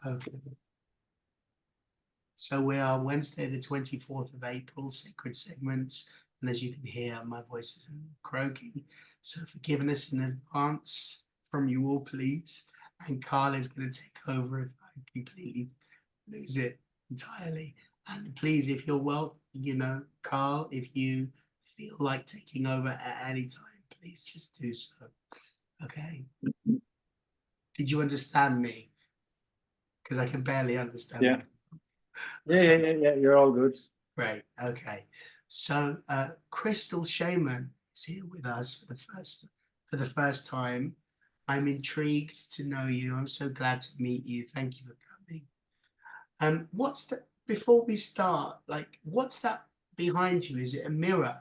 Okay. So we are Wednesday, the 24th of April, Sacred Segments. And as you can hear, my voice is croaky. So forgiveness in advance from you all, please. And Carl is going to take over if I completely lose it entirely. And please, if you're well, you know, Carl, if you feel like taking over at any time, please just do so. Okay. Did you understand me? Because I can barely understand. Yeah. Yeah, you're all good. Great. Okay. So Crystal Shaman is here with us for the first time. I'm intrigued to know you. I'm so glad to meet you. Thank you for coming. What's that before we start? Like, what's that behind you? Is it a mirror?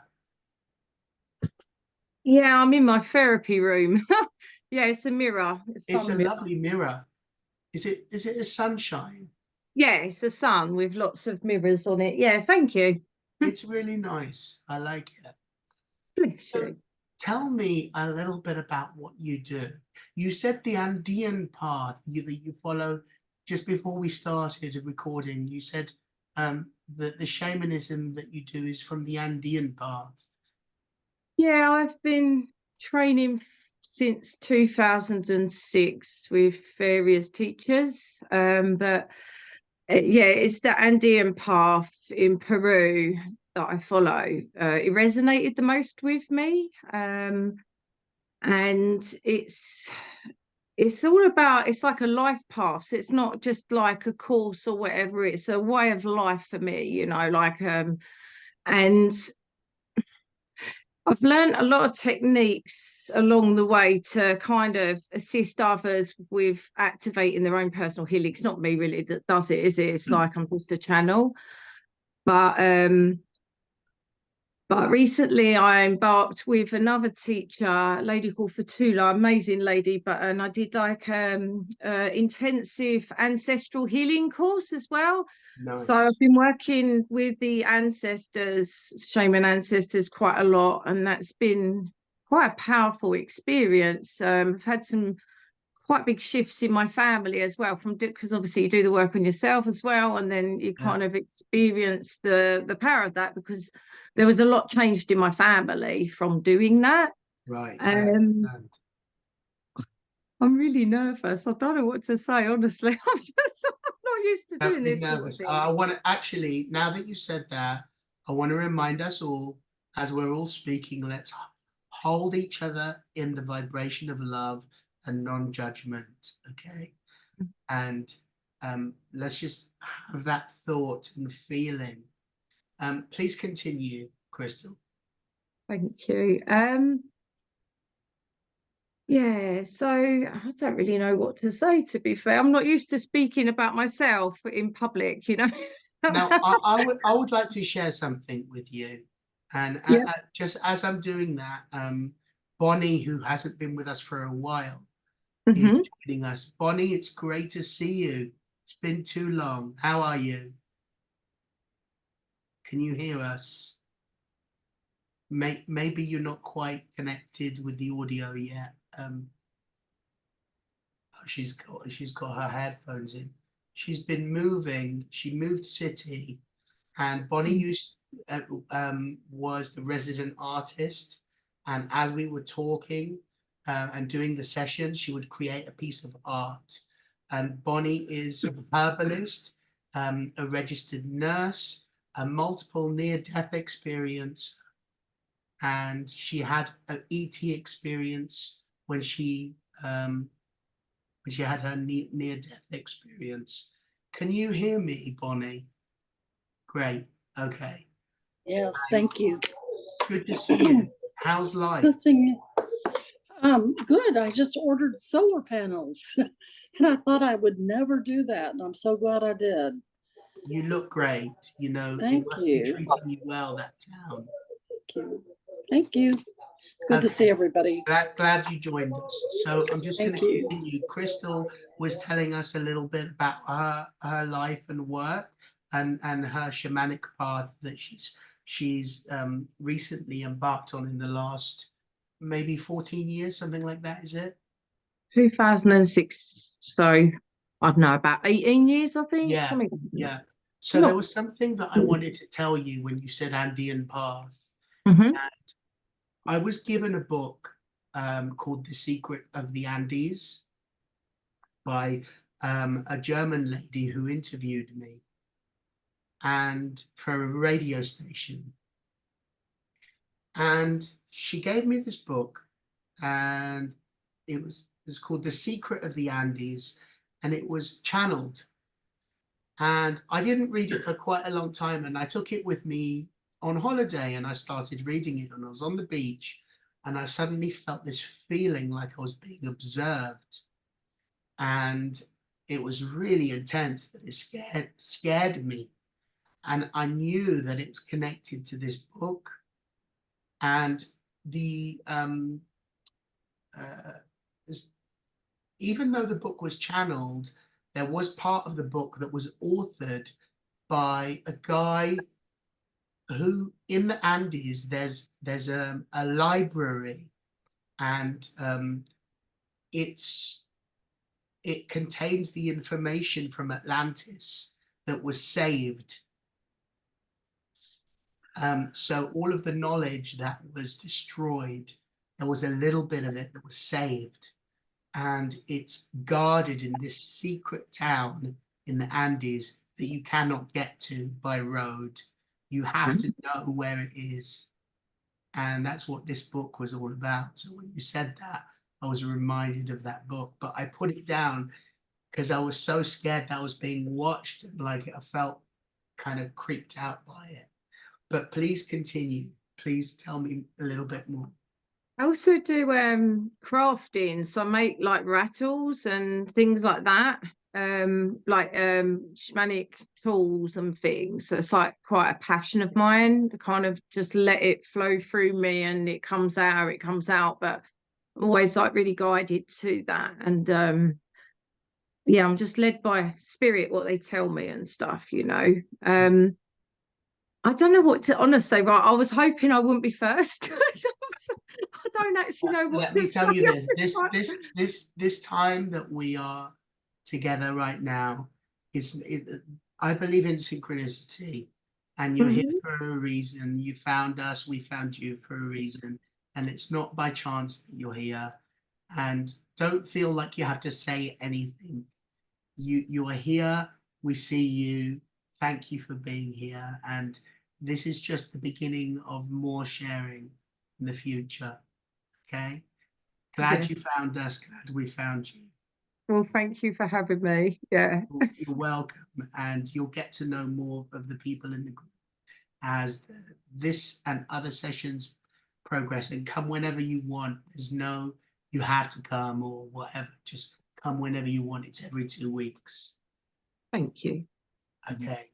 Yeah, I'm in my therapy room. Yeah, it's a mirror. It's a lovely mirror. Is it a sunshine? Yeah, it's a sun with lots of mirrors on it. Yeah, thank you. It's really nice. I like it. Bless you. Tell me a little bit about what you do. You said the Andeaan path that you follow. Just before we started recording, you said that the shamanism that you do is from the Andeaan path. Yeah, I've been training since 2006 with various teachers, but yeah, it's the Andean path in Peru that I follow. It resonated the most with me, and it's all about, it's like a life path. So it's not just like a course or whatever. It's a way of life for me, you know, like and I've learned a lot of techniques along the way to kind of assist others with activating their own personal healing. It's not me really that does it, is it? It's like I'm just a channel. But recently I embarked with another teacher, a lady called Fatula, amazing lady, and I did like intensive ancestral healing course as well. Nice. So I've been working with the ancestors, shaman ancestors, quite a lot, and that's been quite a powerful experience. I've had some quite big shifts in my family as well, because obviously you do the work on yourself as well, and then you kind of experience the power of that, because there was a lot changed in my family from doing that. Right. I'm really nervous. I don't know what to say, honestly. I'm not used to doing this. Nervous. I want to actually, now that you said that, I want to remind us all, as we're all speaking, let's hold each other in the vibration of love and non-judgment, okay? And let's just have that thought and feeling. Please continue, Crystal. Thank you. Yeah, so I don't really know what to say, to be fair. I'm not used to speaking about myself in public, you know. Now, I would like to share something with you. And just as I'm doing that, Bonnie, who hasn't been with us for a while, is joining us. Bonnie, it's great to see you. It's been too long. How are you? Can you hear us? Maybe you're not quite connected with the audio yet. She's got her headphones in. She's been moving. She moved city, and Bonnie was the resident artist. And as we were talking and doing the session, she would create a piece of art. And Bonnie is a herbalist, a registered nurse, a multiple near-death experience, and she had an ET experience when she had her near-death experience. Can you hear me, Bonnie? Great. Okay. Yes, thank you. Good to see you. How's life? Good seeing you. Good. I just ordered solar panels, and I thought I would never do that, and I'm so glad I did. You look great. You know, thank it must you. be treating you well, that town. Thank you. Thank you. Good to see everybody. Glad you joined us. So I'm just going to continue. Crystal was telling us a little bit about her life and work, and her shamanic path that she's recently embarked on in the last maybe 14 years, something like that, is it? 2006. So I don't know, about 18 years, I think. Yeah, Something like that. yeah. So there was something that I wanted to tell you when you said Andean path. Mhm. And I was given a book called The Secret of the Andes by a German lady who interviewed me and for a radio station. And she gave me this book, and it was called The Secret of the Andes, and it was channeled. And I didn't read it for quite a long time, and I took it with me on holiday, and I started reading it, and I was on the beach, and I suddenly felt this feeling like I was being observed, and it was really intense, that it scared me. And I knew that it was connected to this book. And the even though the book was channeled, there was part of the book that was authored by a guy who, in the Andes, there's a library, and it contains the information from Atlantis that was saved. So all of the knowledge that was destroyed, there was a little bit of it that was saved, and it's guarded in this secret town in the Andes that you cannot get to by road. You have to know where it is. And that's what this book was all about. So when you said that, I was reminded of that book, but I put it down because I was so scared that I was being watched, and like I felt kind of creeped out by it. But please continue. Please tell me a little bit more. I also do crafting, so I make like rattles and things like that, like shamanic tools and things. So it's like quite a passion of mine to kind of just let it flow through me, and it comes out, but I'm always like really guided to that. And yeah, I'm just led by spirit, what they tell me and stuff, you know. I don't know what to honestly say. Right, I was hoping I wouldn't be first. I don't actually know what Let to me tell say. you this time that we are together right now I believe in synchronicity, and you're here for a reason. You found us, we found you for a reason, and it's not by chance that you're here. And don't feel like you have to say anything. You are here, we see you. Thank you for being here, and this is just the beginning of more sharing in the future. Okay, glad you found us, glad we found you. Well, thank you for having me. Yeah, you're welcome, and you'll get to know more of the people in the group as this and other sessions progress. And come whenever you want. There's no you have to come or whatever, just come whenever you want. It's every 2 weeks. thank you. Okay.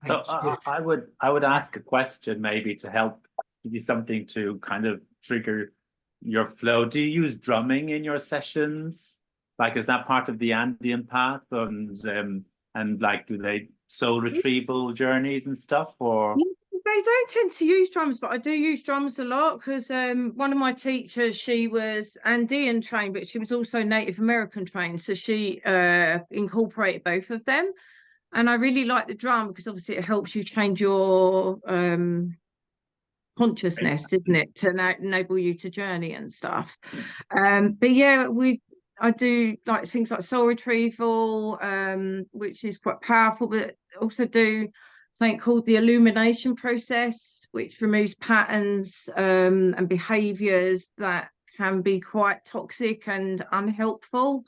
So I would ask a question maybe to help give you something to kind of trigger your flow. Do you use drumming in your sessions? Like, is that part of the Andean path? And like, do they soul retrieval journeys and stuff? Or They don't tend to use drums, but I do use drums a lot because one of my teachers, she was Andean trained, but she was also Native American trained, so she incorporated both of them. And I really like the drum because obviously it helps you change your consciousness, isn't it, to enable you to journey and stuff. But yeah, I do like things like soul retrieval, which is quite powerful, but also do something called the illumination process, which removes patterns and behaviors that can be quite toxic and unhelpful.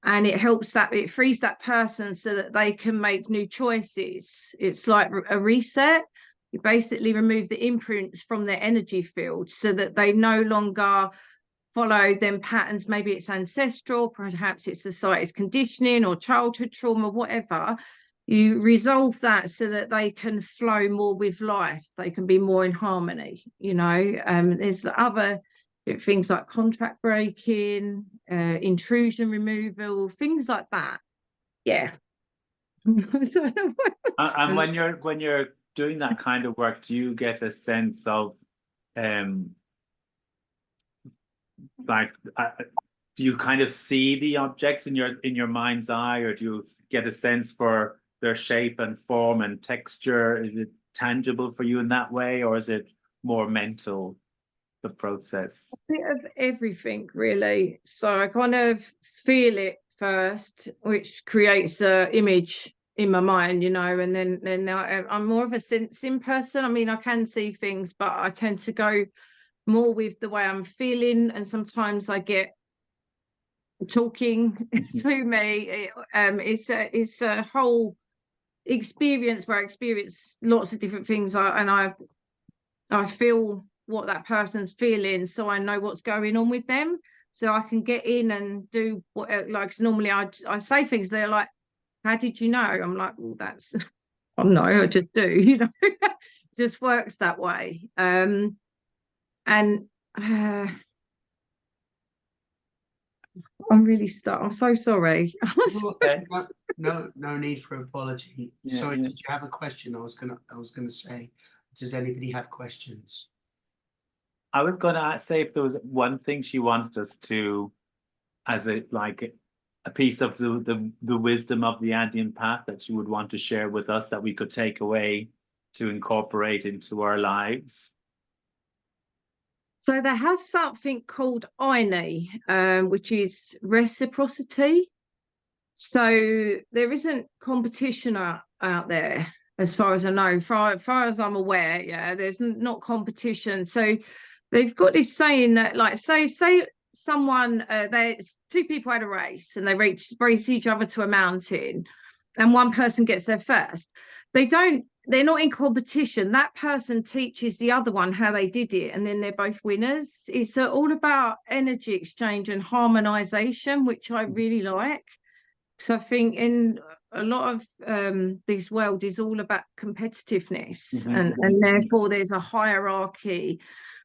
And it frees that person so that they can make new choices. It's like a reset. You basically remove the imprints from their energy field so that they no longer follow them patterns. Maybe it's ancestral, perhaps it's society's conditioning or childhood trauma, whatever. You resolve that so that they can flow more with life. They can be more in harmony, you know. There's other things like contract breaking, intrusion removal, things like that. Yeah. and when you're doing that kind of work, do you get a sense of like do you kind of see the objects in your mind's eye, or do you get a sense for their shape and form and texture? Is it tangible for you in that way, or is it more mental, the process? A bit of everything, really. So I kind of feel it first, which creates an image in my mind, you know, and then I'm more of a sensing person. I mean, I can see things, but I tend to go more with the way I'm feeling, and sometimes I get talking to me. It's a whole experience where I experience lots of different things, and I feel what that person's feeling, so I know what's going on with them, so I can get in and do what, like, so normally I say things, they're like, how did you know? I'm like, well, that's I don't know, I just do, you know. Just works that way. And I'm really stuck. I'm so sorry. Okay. No need for apology. Yeah, Sorry, yeah. did you have a question? I was gonna say, does anybody have questions? I was going to say if there was one thing she wanted us to, as a piece of the wisdom of the Andean path that she would want to share with us, that we could take away to incorporate into our lives. So they have something called Aine, which is reciprocity. So there isn't competition out there, as far as I know. Far as I'm aware, yeah, there's not competition. So they've got this saying that, like, say someone, there's two people had a race and they race each other to a mountain, and one person gets there first. They're not in competition. That person teaches the other one how they did it, and then they're both winners. It's all about energy exchange and harmonization, which I really like. So I think in a lot of this world is all about competitiveness, and therefore there's a hierarchy.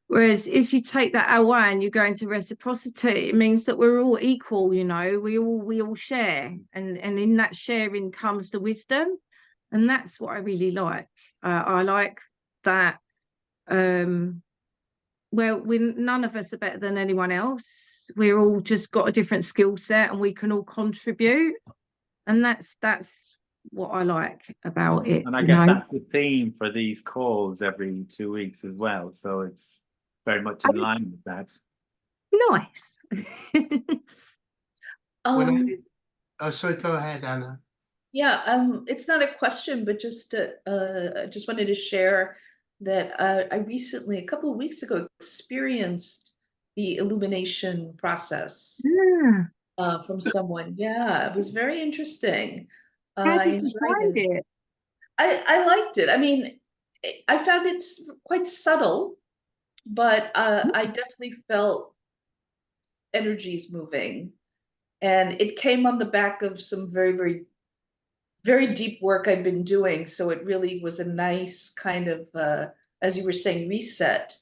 Whereas if you take that away and you go into reciprocity, it means that we're all equal, you know, we all share, and in that sharing comes the wisdom. And that's what I really like. I like that, well, none of us are better than anyone else. We're all just got a different skill set, and we can all contribute. And that's what I like about it. And I guess that's the theme for these calls every 2 weeks as well. So it's very much in line with that. Nice. Sorry, go ahead, Anna. Yeah, it's not a question, but just I just wanted to share that I recently, a couple of weeks ago, experienced the illumination process from someone. Yeah, it was very interesting. How did you find it? I liked it. I mean, I found it quite subtle, but I definitely felt energies moving, and it came on the back of some very, very, very deep work I've been doing. So it really was a nice kind of, as you were saying, reset.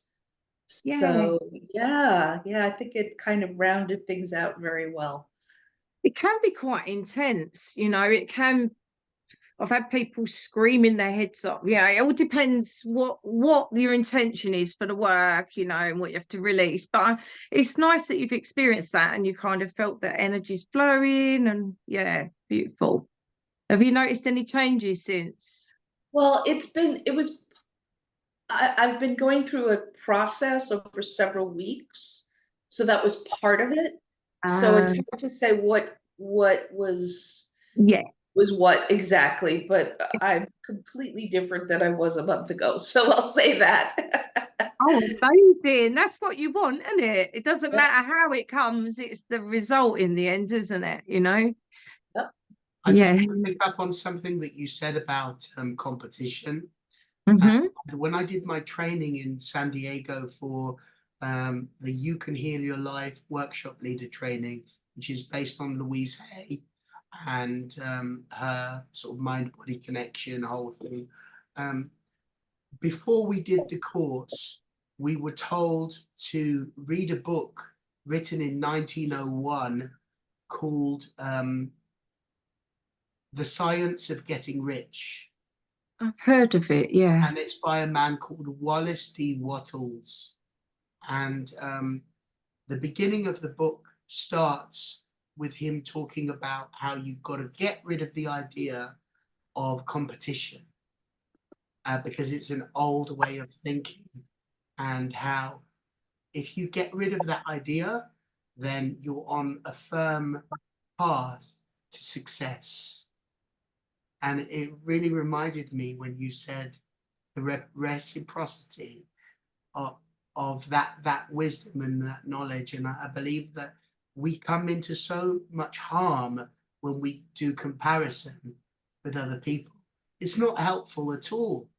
Yeah. So yeah, I think it kind of rounded things out very well. It can be quite intense, you know. I've had people screaming their heads off. Yeah, it all depends what your intention is for the work, you know, and what you have to release. But it's nice that you've experienced that and you kind of felt that energy's flowing, and yeah, beautiful. Have you noticed any changes since? Well, I've been going through a process over several weeks, so that was part of it. So it's hard to say what was what exactly, but I'm completely different than I was a month ago. So I'll say that. Oh, amazing. That's what you want, isn't it? It doesn't matter how it comes, it's the result in the end, isn't it? You know? Yep. I just want to pick up on something that you said about competition. When I did my training in San Diego for the You Can Heal Your Life workshop leader training, which is based on Louise Hay and her sort of mind-body connection, whole thing. Before we did the course, we were told to read a book written in 1901 called The Science of Getting Rich. I've heard of it, yeah. And it's by a man called Wallace D. Wattles. And the beginning of the book starts with him talking about how you've got to get rid of the idea of competition, because it's an old way of thinking, and how if you get rid of that idea, then you're on a firm path to success. And it really reminded me when you said the reciprocity of that wisdom and that knowledge. And I believe that we come into so much harm when we do comparison with other people. It's not helpful at all.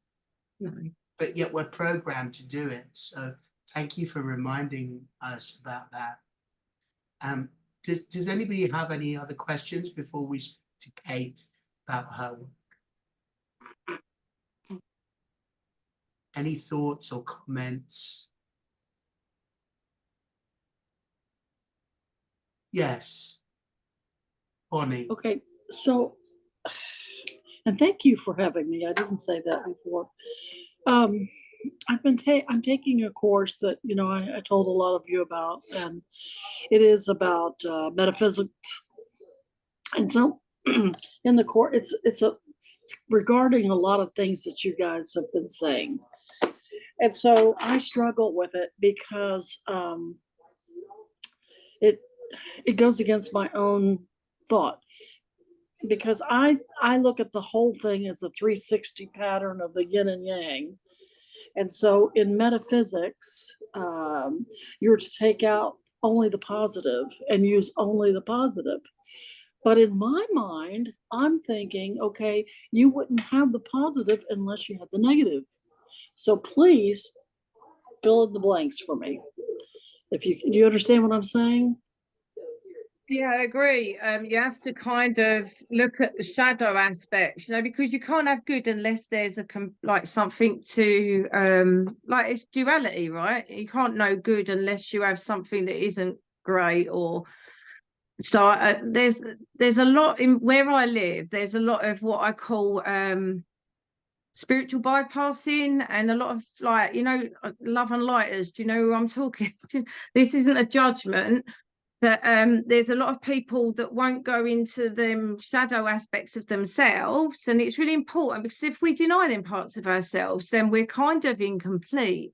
No. But yet we're programmed to do it. So thank you for reminding us about that. Does anybody have any other questions before we speak to Kate about her work? Any thoughts or comments? Yes. Bonnie. Okay, so, and thank you for having me. I didn't say that before. I'm taking a course that, you know, I told a lot of you about, and it is about metaphysics. And so in the course, it's regarding a lot of things that you guys have been saying. And so I struggle with it because it goes against my own thought, because I look at the whole thing as a 360 pattern of the yin and yang. And so in metaphysics, you're to take out only the positive and use only the positive. But in my mind, I'm thinking, okay, you wouldn't have the positive unless you had the negative. So please fill in the blanks for me. Do you understand what I'm saying? Yeah, I agree. You have to kind of look at the shadow aspect, you know, because you can't have good unless there's like something to like it's duality, right? You can't know good unless you have something that isn't great. Or so there's a lot in where I live. There's a lot of what I call spiritual bypassing, and a lot of, like, you know, love and lighters. Do you know who I'm talking to? This isn't a judgment. But there's a lot of people that won't go into them shadow aspects of themselves. And it's really important, because if we deny them parts of ourselves, then we're kind of incomplete.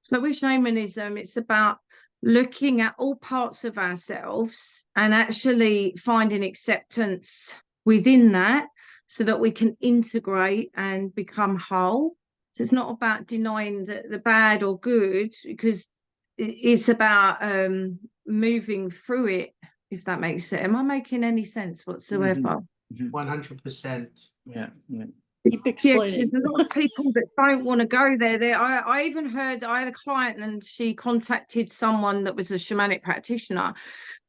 So with shamanism, it's about looking at all parts of ourselves and actually finding acceptance within that, so that we can integrate and become whole. So it's not about denying the bad or good, because it's about moving through it, if that makes sense. Am I making any sense whatsoever? 100%. Yeah. Keep explaining. There's a lot of people that don't want to go there. I even heard, I had a client and she contacted someone that was a shamanic practitioner,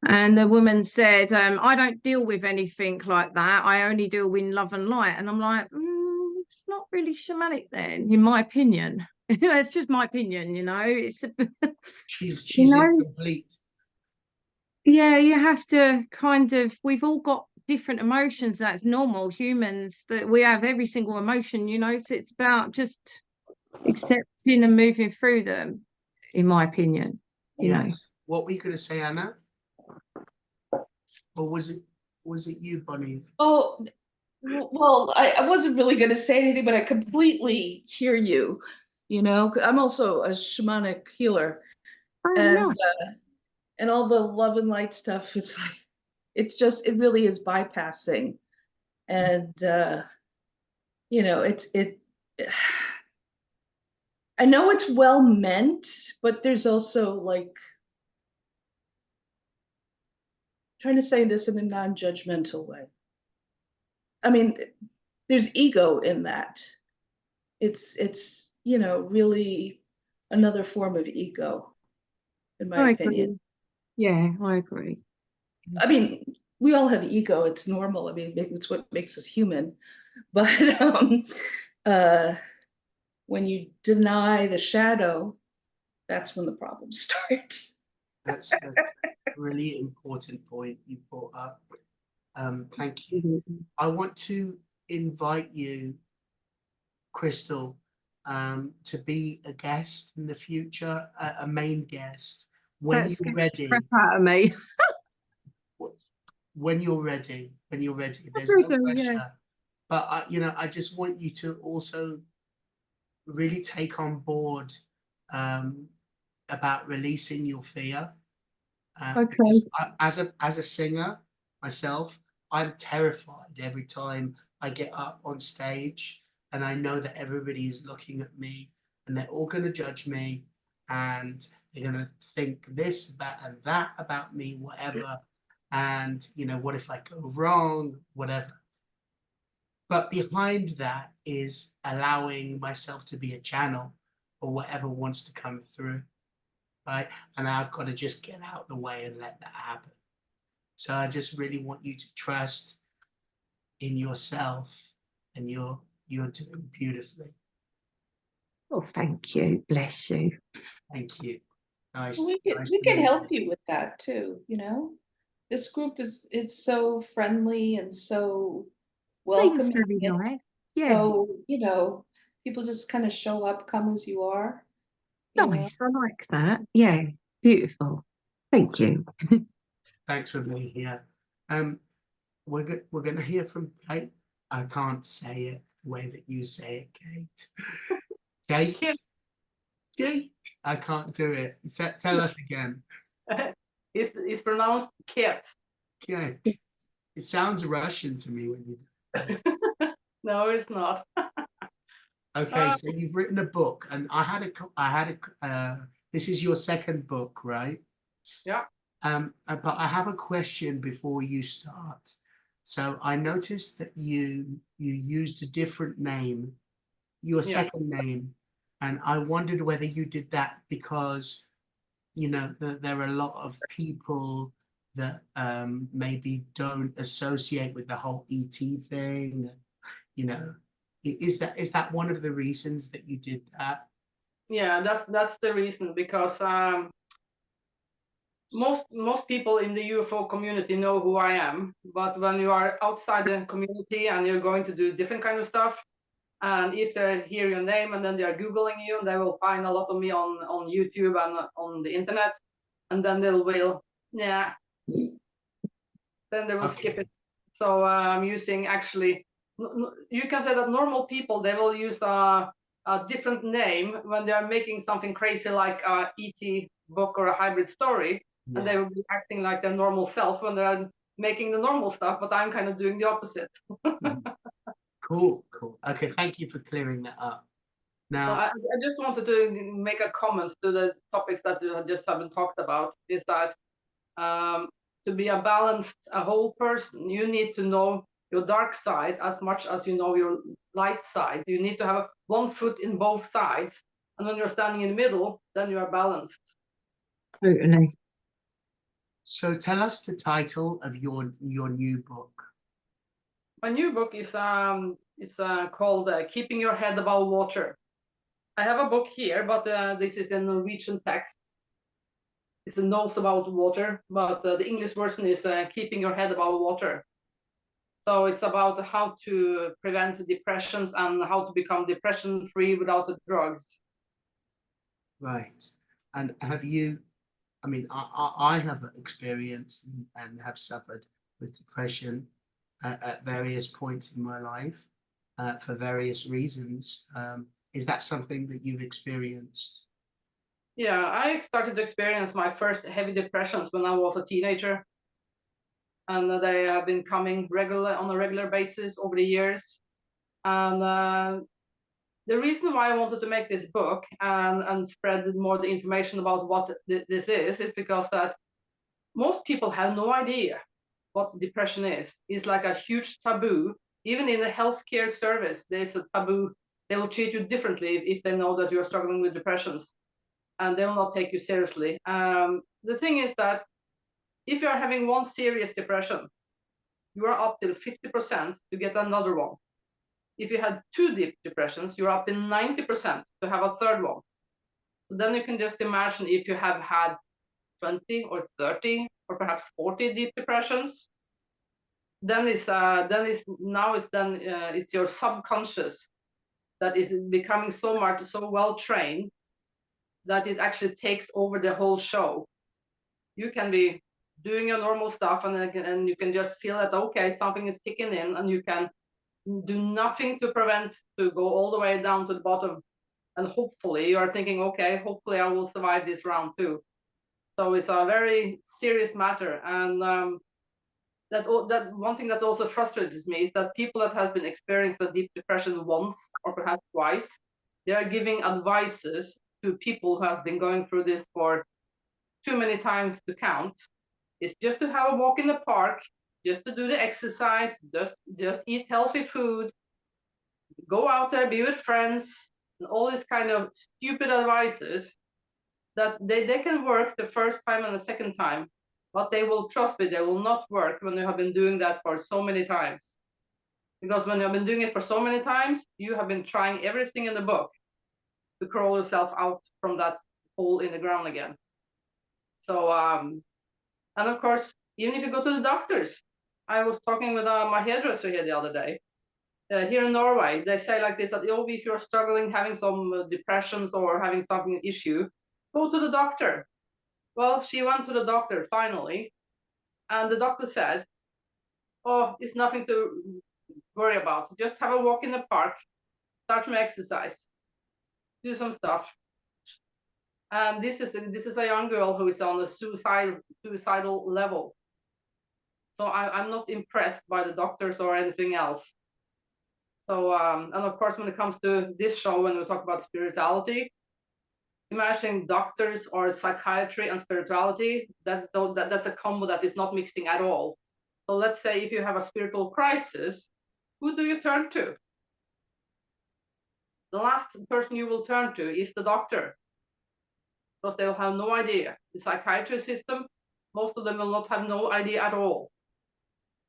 and the woman said, I don't deal with anything like that. I only deal with love and light. And I'm like, it's not really shamanic then, in my opinion. It's just my opinion, you know. It's She's you know, incomplete. yeah, you have to kind of, we've all got different emotions. That's normal. Humans, that we have every single emotion, you know. So it's about just accepting and moving through them, in my opinion. You know. What were you going to say, Anna? Or was it you, Bonnie? Oh, well, I wasn't really going to say anything, but I completely hear you. You know, I'm also a shamanic healer, and all the love and light stuff. It's like, it really is bypassing, and you know, I know it's well meant, but there's also, like, trying to say this in a non-judgmental way. I mean, there's ego in that. It's you know, really another form of ego, in my opinion. Yeah, I agree. I mean, we all have ego. It's normal. I mean, it's what makes us human. But when you deny the shadow, that's when the problem starts. That's a really important point you brought up. Thank you. I want to invite you, Crystal, to be a guest in the future, a main guest when you're ready. Crap out of me. when you're ready, there's no Ready, pressure. yeah. But I just want you to also really take on board about releasing your fear. Okay. Because as a singer myself, I'm terrified every time I get up on stage, and I know that everybody is looking at me, and they're all going to judge me, and they're going to think this about and that about me, whatever. And what if I go wrong, whatever. But behind that is allowing myself to be a channel for whatever wants to come through, right? And I've got to just get out the way and let that happen. So I just really want you to trust in yourself, and you're doing beautifully. Oh, thank you. Bless you. Thank you. Nice. We nice can to meet help you with that too, This group it's so friendly and so Seems welcoming. very nice. Yeah. So, people just kind of show up, come as you are. Nice. I like that. Yeah. Beautiful. Thank you. Thanks for being here. We're going to hear from Kate. I can't say it the way that you say it, Kate. Kate. I can't do it. Tell us again. It's pronounced Ket. Kate. It sounds Russian to me when you do it. No, it's not. Okay, so you've written a book, and I had a this is your second book, right? Yeah. But I have a question before you start. So I noticed that you used a different name, your second name, and I wondered whether you did that because there are a lot of people that maybe don't associate with the whole ET thing. Is that one of the reasons that you did that? Yeah, that's the reason, because most people in the UFO community know who I am, but when you are outside the community and you're going to do different kind of stuff, and if they hear your name and then they are Googling you, they will find a lot of me on YouTube and on the internet, and then they will then they will skip it. So I'm using, actually, you can say that normal people, they will use a different name when they are making something crazy like a ET book or a hybrid story, and they will be acting like their normal self when they're making the normal stuff, but I'm kind of doing the opposite. Cool. Okay, thank you for clearing that up. Now, I just wanted to make a comment to the topics that you just haven't talked about, is that to be a balanced, a whole person, you need to know your dark side as much as you know your light side. You need to have one foot in both sides, and when you're standing in the middle, then you are balanced. Totally. so tell us the title of your new book. My new book is called Keeping Your Head Above Water. I have a book here, but this is in Norwegian text. It's a notes about water, but the English version is Keeping Your Head Above Water. So it's about how to prevent depressions and how to become depression-free without the drugs. Right. And have you, I have experienced and have suffered with depression at various points in my life for various reasons. Is that something that you've experienced? Yeah, I started to experience my first heavy depressions when I was a teenager. And they have been coming on a regular basis over the years. And the reason why I wanted to make this book and spread more the information about what this is because that most people have no idea what depression is. It's like a huge taboo. Even in the healthcare service, there's a taboo. They will treat you differently if they know that you're struggling with depressions, and they will not take you seriously. The thing is that if you are having one serious depression, you are up till 50% to get another one. If you had 2 deep depressions, you're up to 90% to have a third one. So then you can just imagine if you have had 20 or 30 or perhaps 40 deep depressions, then it's your subconscious that is becoming so well trained that it actually takes over the whole show. You can be doing your normal stuff, and you can just feel that, okay, something is kicking in, and you can do nothing to prevent to go all the way down to the bottom. And hopefully you are thinking, okay, hopefully I will survive this round too. So it's a very serious matter. And that one thing that also frustrates me is that people that has been experiencing a deep depression once or perhaps twice, they are giving advices to people who has been going through this for too many times to count. It's just to have a walk in the park, just to do the exercise, just eat healthy food, go out there, be with friends, and all these kind of stupid advices that they can work the first time and the second time, but they will, trust me, they will not work when you have been doing that for so many times. Because when you have been doing it for so many times, you have been trying everything in the book to crawl yourself out from that hole in the ground again. So, and of course, even if you go to the doctors, I was talking with my hairdresser here the other day. Here in Norway, they say like this, that oh, if you're struggling, having some depressions or having something issue, go to the doctor. Well, she went to the doctor finally, and the doctor said, oh, it's nothing to worry about. Just have a walk in the park, start some exercise, do some stuff. And this is a young girl who is on the suicidal level. So I'm not impressed by the doctors or anything else. So, and of course, when it comes to this show, when we talk about spirituality, imagine doctors or psychiatry and spirituality, that's a combo that is not mixing at all. So let's say if you have a spiritual crisis, who do you turn to? The last person you will turn to is the doctor, because they will have no idea. The psychiatry system, most of them will not have no idea at all.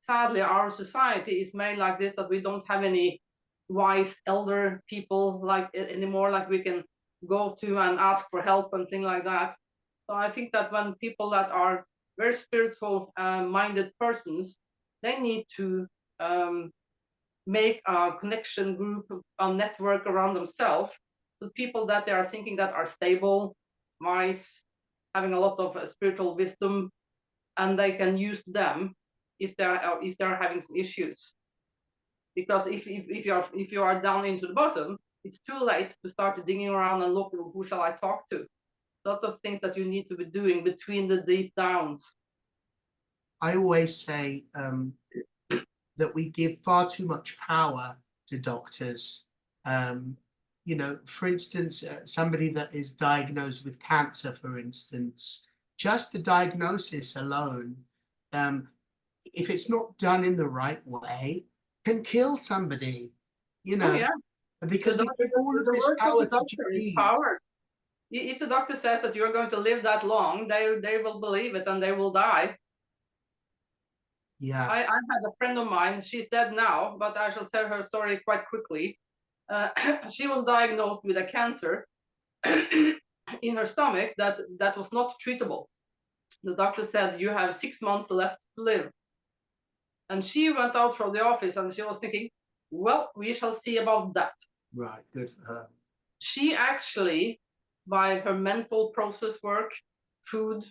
Sadly, our society is made like this, that we don't have any wise elder people like anymore, like we can go to and ask for help and things like that. So I think that when people that are very spiritual minded persons, they need to make a connection group, a network around themselves with people that they are thinking that are stable, wise, having a lot of spiritual wisdom, and they can use them if they're having some issues. Because if you are down into the bottom, it's too late to start digging around and look, who shall I talk to? A lot of things that you need to be doing between the deep downs. I always say that we give far too much power to doctors. You know, for instance, somebody that is diagnosed with cancer, for instance, just the diagnosis alone, if it's not done in the right way, can kill somebody, you know. Oh, yeah. Because we give all of the this word power of the to doctor is GPs. power. If the doctor says that you're going to live that long, they will believe it and they will die. Yeah. I had a friend of mine, she's dead now, but I shall tell her story quite quickly. She was diagnosed with a cancer in her stomach that was not treatable. The doctor said, you have 6 months left to live. And she went out from the office and she was thinking, well, we shall see about that. Right, good for her. She actually, by her mental process work, food,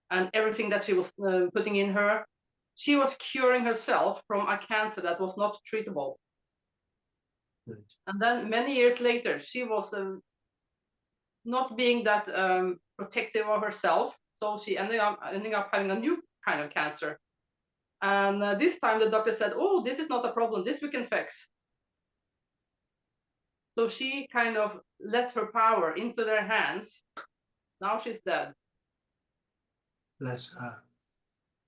and everything that she was putting in her, she was curing herself from a cancer that was not treatable. Good. And then many years later, she was not being that protective of herself. So she ended up having a new kind of cancer. And this time the doctor said, oh, this is not a problem. This we can fix. So she kind of let her power into their hands. Now she's dead. Bless her.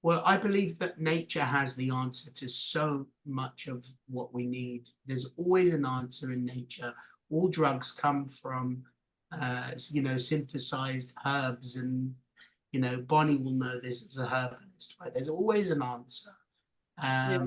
Well, I believe that nature has the answer to so much of what we need. There's always an answer in nature. All drugs come from, you know, synthesized herbs, and, you know, Bonnie will know this as a herbalist, right? There's always an answer. Yeah.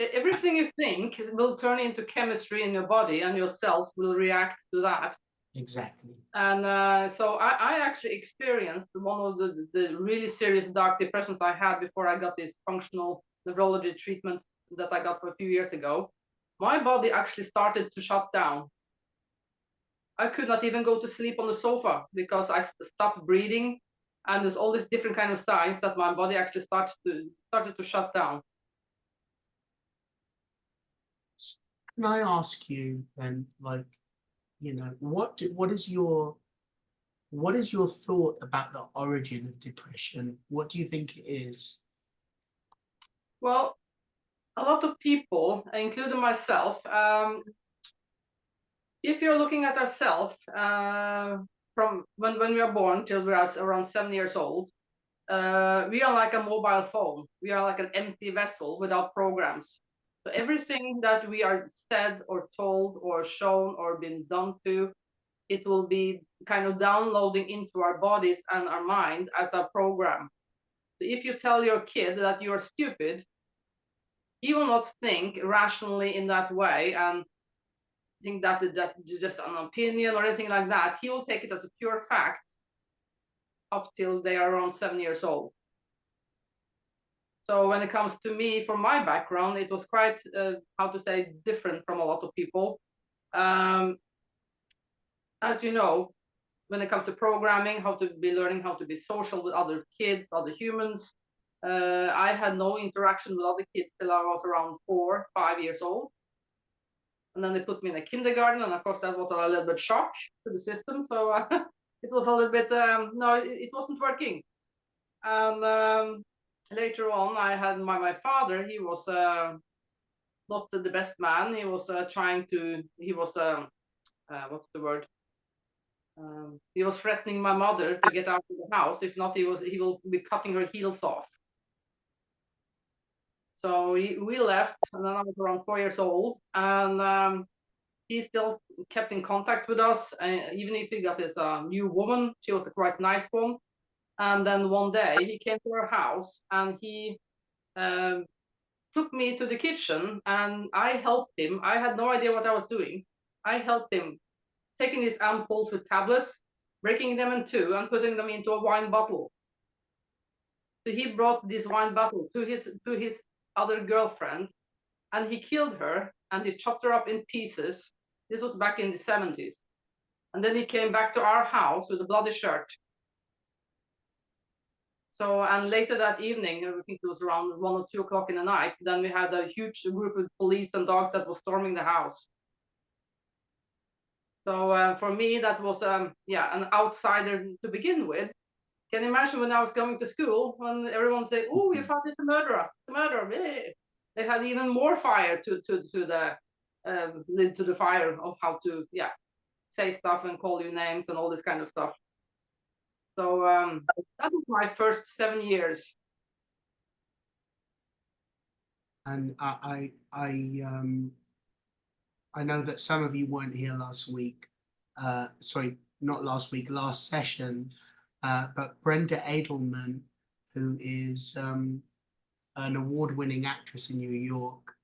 Everything you think will turn into chemistry in your body, and your cells will react to that. Exactly. And so I actually experienced one of the really serious dark depressions I had before I got this functional neurology treatment that I got for a few years ago. My body actually started to shut down. I could not even go to sleep on the sofa because I stopped breathing. And there's all these different kind of signs that my body actually started to shut down. Can I ask you then, like, you know, what is your thought about the origin of depression? What do you think it is? Well, a lot of people, including myself, if you're looking at ourselves from when we are born till we are around 7 years old, we are like a mobile phone. We are like an empty vessel without programs. So everything that we are said or told or shown or been done to, it will be kind of downloading into our bodies and our mind as a program. So if you tell your kid that you're stupid, he will not think rationally in that way and think that it's just an opinion or anything like that. He will take it as a pure fact up till they are around 7 years old. So when it comes to me, from my background, it was quite, how to say, different from a lot of people. As you know, when it comes to programming, how to be learning how to be social with other kids, other humans, I had no interaction with other kids till I was around 4, 5 years old. And then they put me in a kindergarten, and of course that was a little bit shock to the system. So it was a little bit, no, it wasn't working. And later on, I had my father. He was not the best man. He was trying to, he was, what's the word? He was threatening my mother to get out of the house. If not, he will be cutting her heels off. So we left, and then I was around 4 years old, and he still kept in contact with us, even if he got this new woman. She was a quite nice one. And then one day he came to our house, and he took me to the kitchen, and I helped him. I had no idea what I was doing. I helped him taking these ampoules with tablets, breaking them in two, and putting them into a wine bottle. So he brought this wine bottle to his other girlfriend, and he killed her, and he chopped her up in pieces. This was back in the 70s. And then he came back to our house with a bloody shirt. So, and later that evening, I think it was around 1 or 2 o'clock in the night, then we had a huge group of police and dogs that was storming the house. So for me, that was, yeah, an outsider to begin with. Can you imagine when I was going to school, when everyone said, "Oh, your father's a murderer, the murderer." They had even more fire to the fire of how to, yeah, say stuff and call you names and all this kind of stuff. So that was my first 7 years. And I know that some of you weren't here last week. Sorry, not last week, last session. But Brenda Edelman, who is an award-winning actress in New York,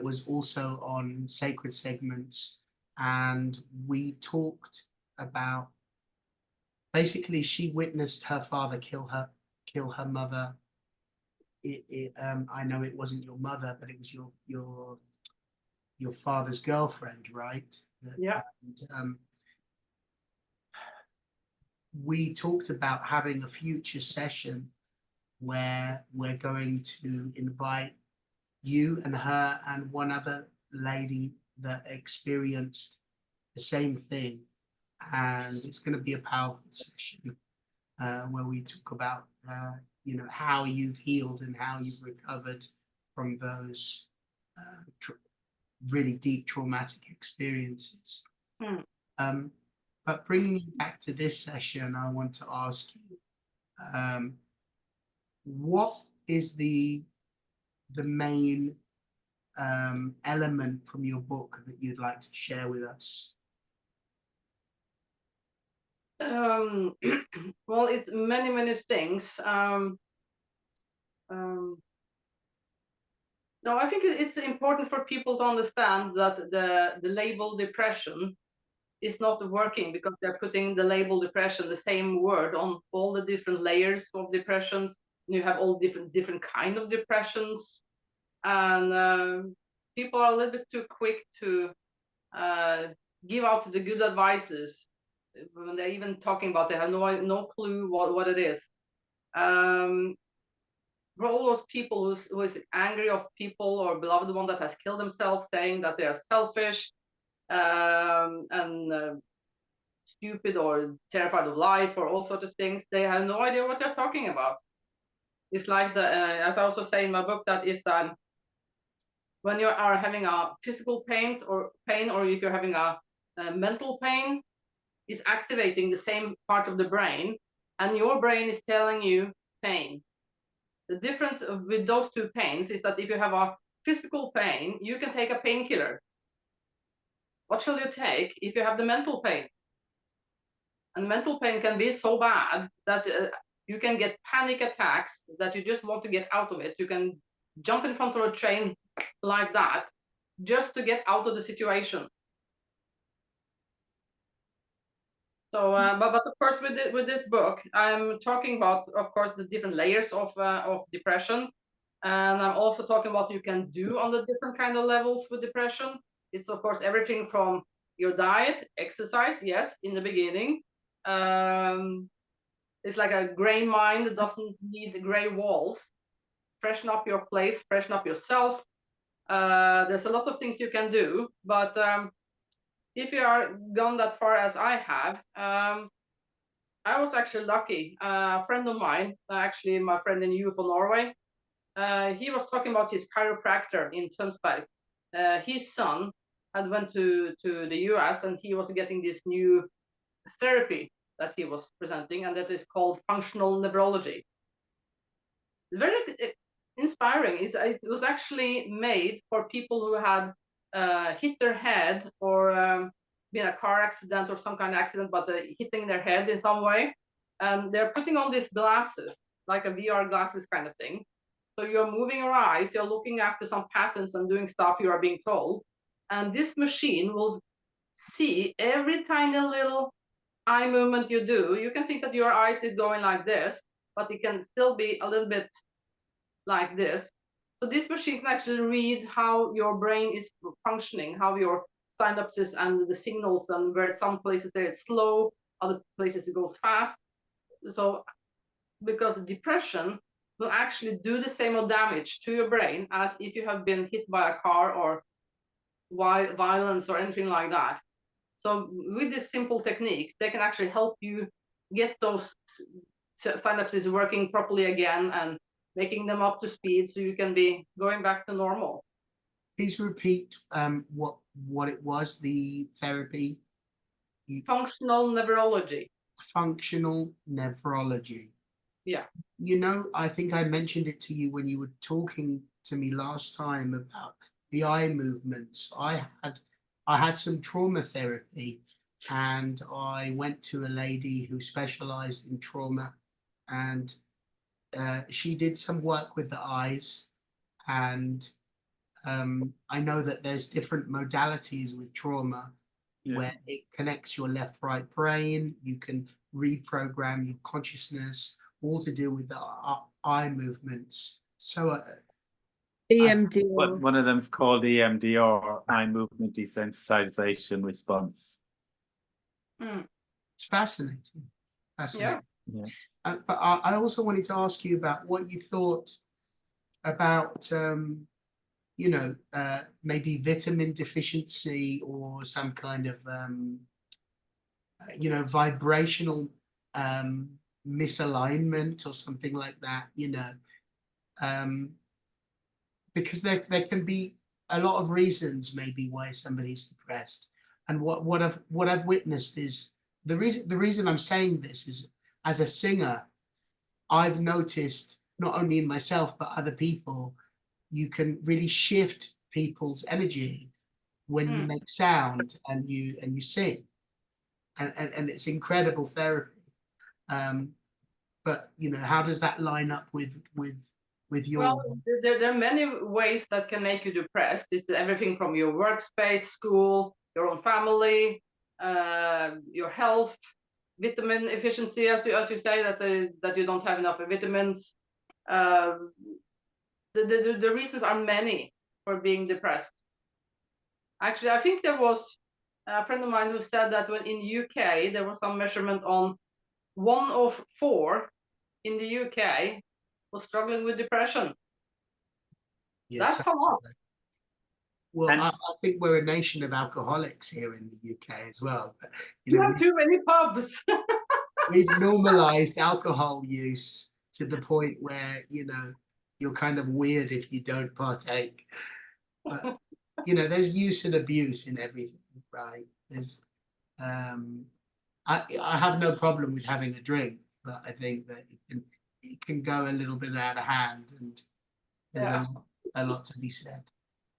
was also on Sacred Segments, and we talked about, basically she witnessed her father kill her mother. I know it wasn't your mother, but it was your father's girlfriend, right? Yeah. And, we talked about having a future session where we're going to invite you and her and one other lady that experienced the same thing. And it's going to be a powerful session where we talk about, you know, how you've healed and how you've recovered from those really deep traumatic experiences. But bringing you back to this session, I want to ask you, what is the main element from your book that you'd like to share with us? Well, it's many things. No, I think it's important for people to understand that the label depression is not working, because they're putting the label depression, the same word, on all the different layers of depressions. And you have all different kind of depressions, and people are a little bit too quick to give out the good advices when they're even talking about, they have no clue what it is. For all those people who is angry of people or beloved one that has killed themselves, saying that they are selfish and stupid or terrified of life or all sorts of things, they have no idea what they're talking about. It's like as I also say in my book, that is that when you are having a physical pain, or if you're having a mental pain, is activating the same part of the brain, and your brain is telling you pain. The difference with those two pains is that if you have a physical pain, you can take a painkiller. What shall you take if you have the mental pain? And mental pain can be so bad that you can get panic attacks that you just want to get out of it. You can jump in front of a train like that just to get out of the situation. So, but of course, with this book, I'm talking about, of course, the different layers of depression, and I'm also talking about what you can do on the different kind of levels with depression. It's of course everything from your diet, exercise, yes, in the beginning. It's like a gray mind that doesn't need gray walls. Freshen up your place, freshen up yourself. There's a lot of things you can do, but if you are gone that far as I have, I was actually lucky. A friend of mine, actually my friend in UFO Norway, he was talking about his chiropractor in Tønsberg. His son had went to the US, and he was getting this new therapy that he was presenting, and that is called functional neurology. Very inspiring. It was actually made for people who had hit their head or been a car accident or some kind of accident, but hitting their head in some way. And they're putting on these glasses, like a VR glasses kind of thing. So you're moving your eyes, you're looking after some patterns and doing stuff you are being told. And this machine will see every tiny little eye movement you do. You can think that your eyes is going like this, but it can still be a little bit like this. So this machine can actually read how your brain is functioning, how your synapses and the signals, and where some places there it's slow, other places it goes fast. So because depression will actually do the same damage to your brain as if you have been hit by a car or violence or anything like that. So with these simple techniques, they can actually help you get those synapses working properly again and making them up to speed so you can be going back to normal. Please repeat what it was, the therapy. Functional neurology. Functional neurology. Yeah. You know, I think I mentioned it to you when you were talking to me last time about the eye movements. I had some trauma therapy, and I went to a lady who specialized in trauma, and she did some work with the eyes. And I know that there's different modalities with trauma, where it connects your left-right brain. You can reprogram your consciousness, all to do with the eye movements. So EMDR. One of them's called EMDR, eye movement desensitization response. It's fascinating. Fascinating. Yeah. But I also wanted to ask you about what you thought about maybe vitamin deficiency or some kind of vibrational misalignment or something like that, because there can be a lot of reasons maybe why somebody's depressed. And what I've witnessed is the reason I'm saying this is, as a singer, I've noticed, not only in myself but other people, you can really shift people's energy when you make sound and you sing, and it's incredible therapy. But how does that line up with your? Well, there are many ways that can make you depressed. It's everything from your workspace, school, your own family, your health, vitamin deficiency, as you say, that you don't have enough vitamins. The reasons are many for being depressed. Actually, I think there was a friend of mine who said that when in the UK there was some measurement on 1 of 4 in the UK was struggling with depression. Yes. That's a lot. Well, And- I think we're a nation of alcoholics here in the UK as well. But, you You know, have too many pubs. we've normalized alcohol use to the point where, you know, you're kind of weird if you don't partake. But, you know, there's use and abuse in everything, right? There's, I have no problem with having a drink, but I think that it can go a little bit out of hand, and there's Yeah. a lot to be said.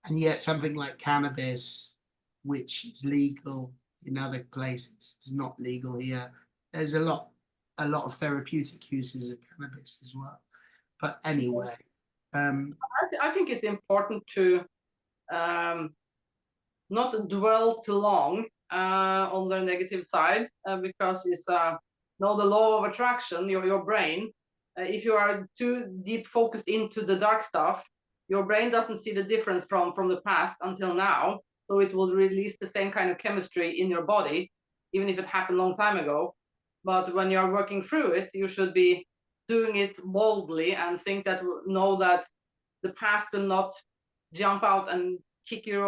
And yet something like cannabis, which is legal in other places, is not legal here. There's a lot of therapeutic uses of cannabis as well. But anyway, I think it's important to not dwell too long on the negative side, because it's the law of attraction. Your brain, if you are too deep focused into the dark stuff, your brain doesn't see the difference from the past until now, so it will release the same kind of chemistry in your body, even if it happened a long time ago. But when you're working through it, you should be doing it boldly and know that the past will not jump out and kick you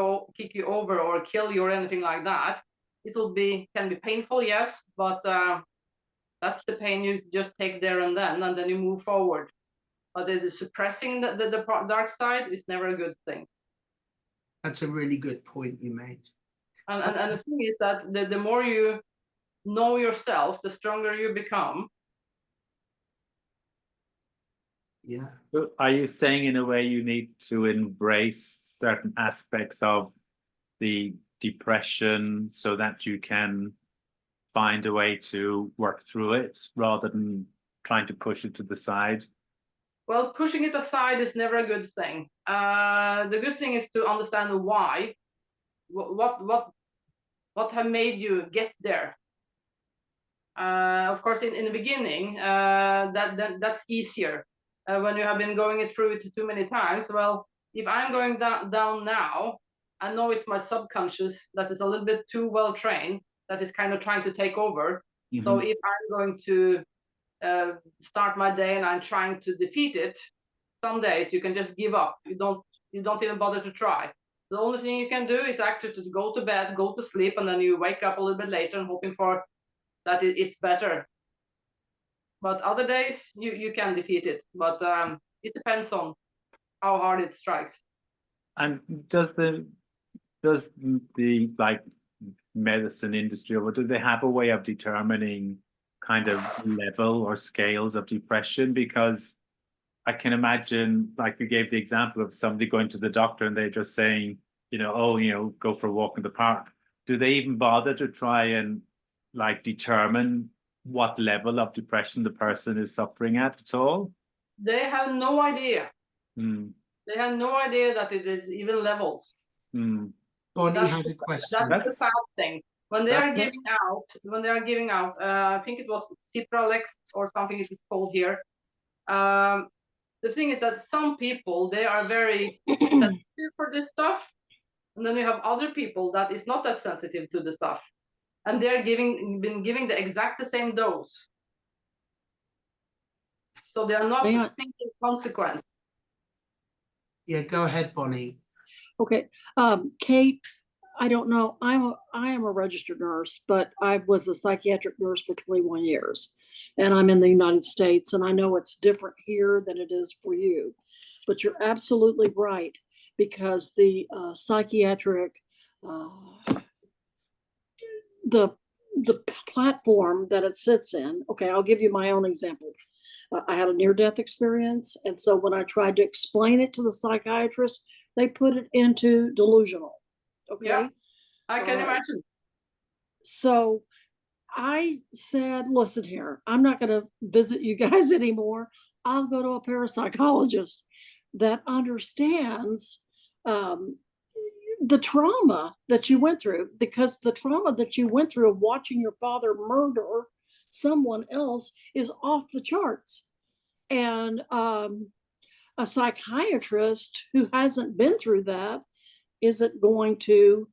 over or kill you or anything like that. It can be painful, yes, but that's the pain you just take there and then you move forward. But suppressing the dark side is never a good thing. that's a really good point you made. And the thing is that the more you know yourself, the stronger you become. Yeah. So are you saying in a way you need to embrace certain aspects of the depression so that you can find a way to work through it rather than trying to push it to the side? Well, pushing it aside is never a good thing. The good thing is to understand the why. What have made you get there? Of course, in the beginning, that's easier. When you have been going it through it too many times. Well, if I'm going down now, I know it's my subconscious that is a little bit too well trained, that is kind of trying to take over. Mm-hmm. So if I'm going to start my day and I'm trying to defeat it, some days you can just give up. You don't even bother to try. The only thing you can do is actually to go to bed, go to sleep, and then you wake up a little bit later and hoping for that it's better. But other days you can defeat it, but it depends on how hard it strikes. And does the like medicine industry, or do they have a way of determining kind of level or scales of depression? Because I can imagine, like you gave the example of somebody going to the doctor and they're just saying, go for a walk in the park. Do they even bother to try and like determine what level of depression the person is suffering at all? They have no idea. They have no idea that it is even levels. Bonnie has a question. That's the sad thing. When they are giving out, I think it was Cipralex or something it is called here. The thing is that some people, they are very sensitive for this stuff. And then you have other people that is not that sensitive to the stuff. And they're been giving the exact same dose. So they are not thinking consequence. Yeah, go ahead, Bonnie. Okay, Kate, I don't know. I am a registered nurse, but I was a psychiatric nurse for 21 years, and I'm in the United States, and I know it's different here than it is for you. But you're absolutely right, because the psychiatric, the platform that it sits in. Okay, I'll give you my own example. I had a near-death experience, and so when I tried to explain it to the psychiatrist, they put it into delusional. Okay. Yeah, I can imagine. So I said, listen here, I'm not going to visit you guys anymore. I'll go to a parapsychologist that understands the trauma that you went through, because the trauma that you went through of watching your father murder someone else is off the charts. And a psychiatrist who hasn't been through that isn't going to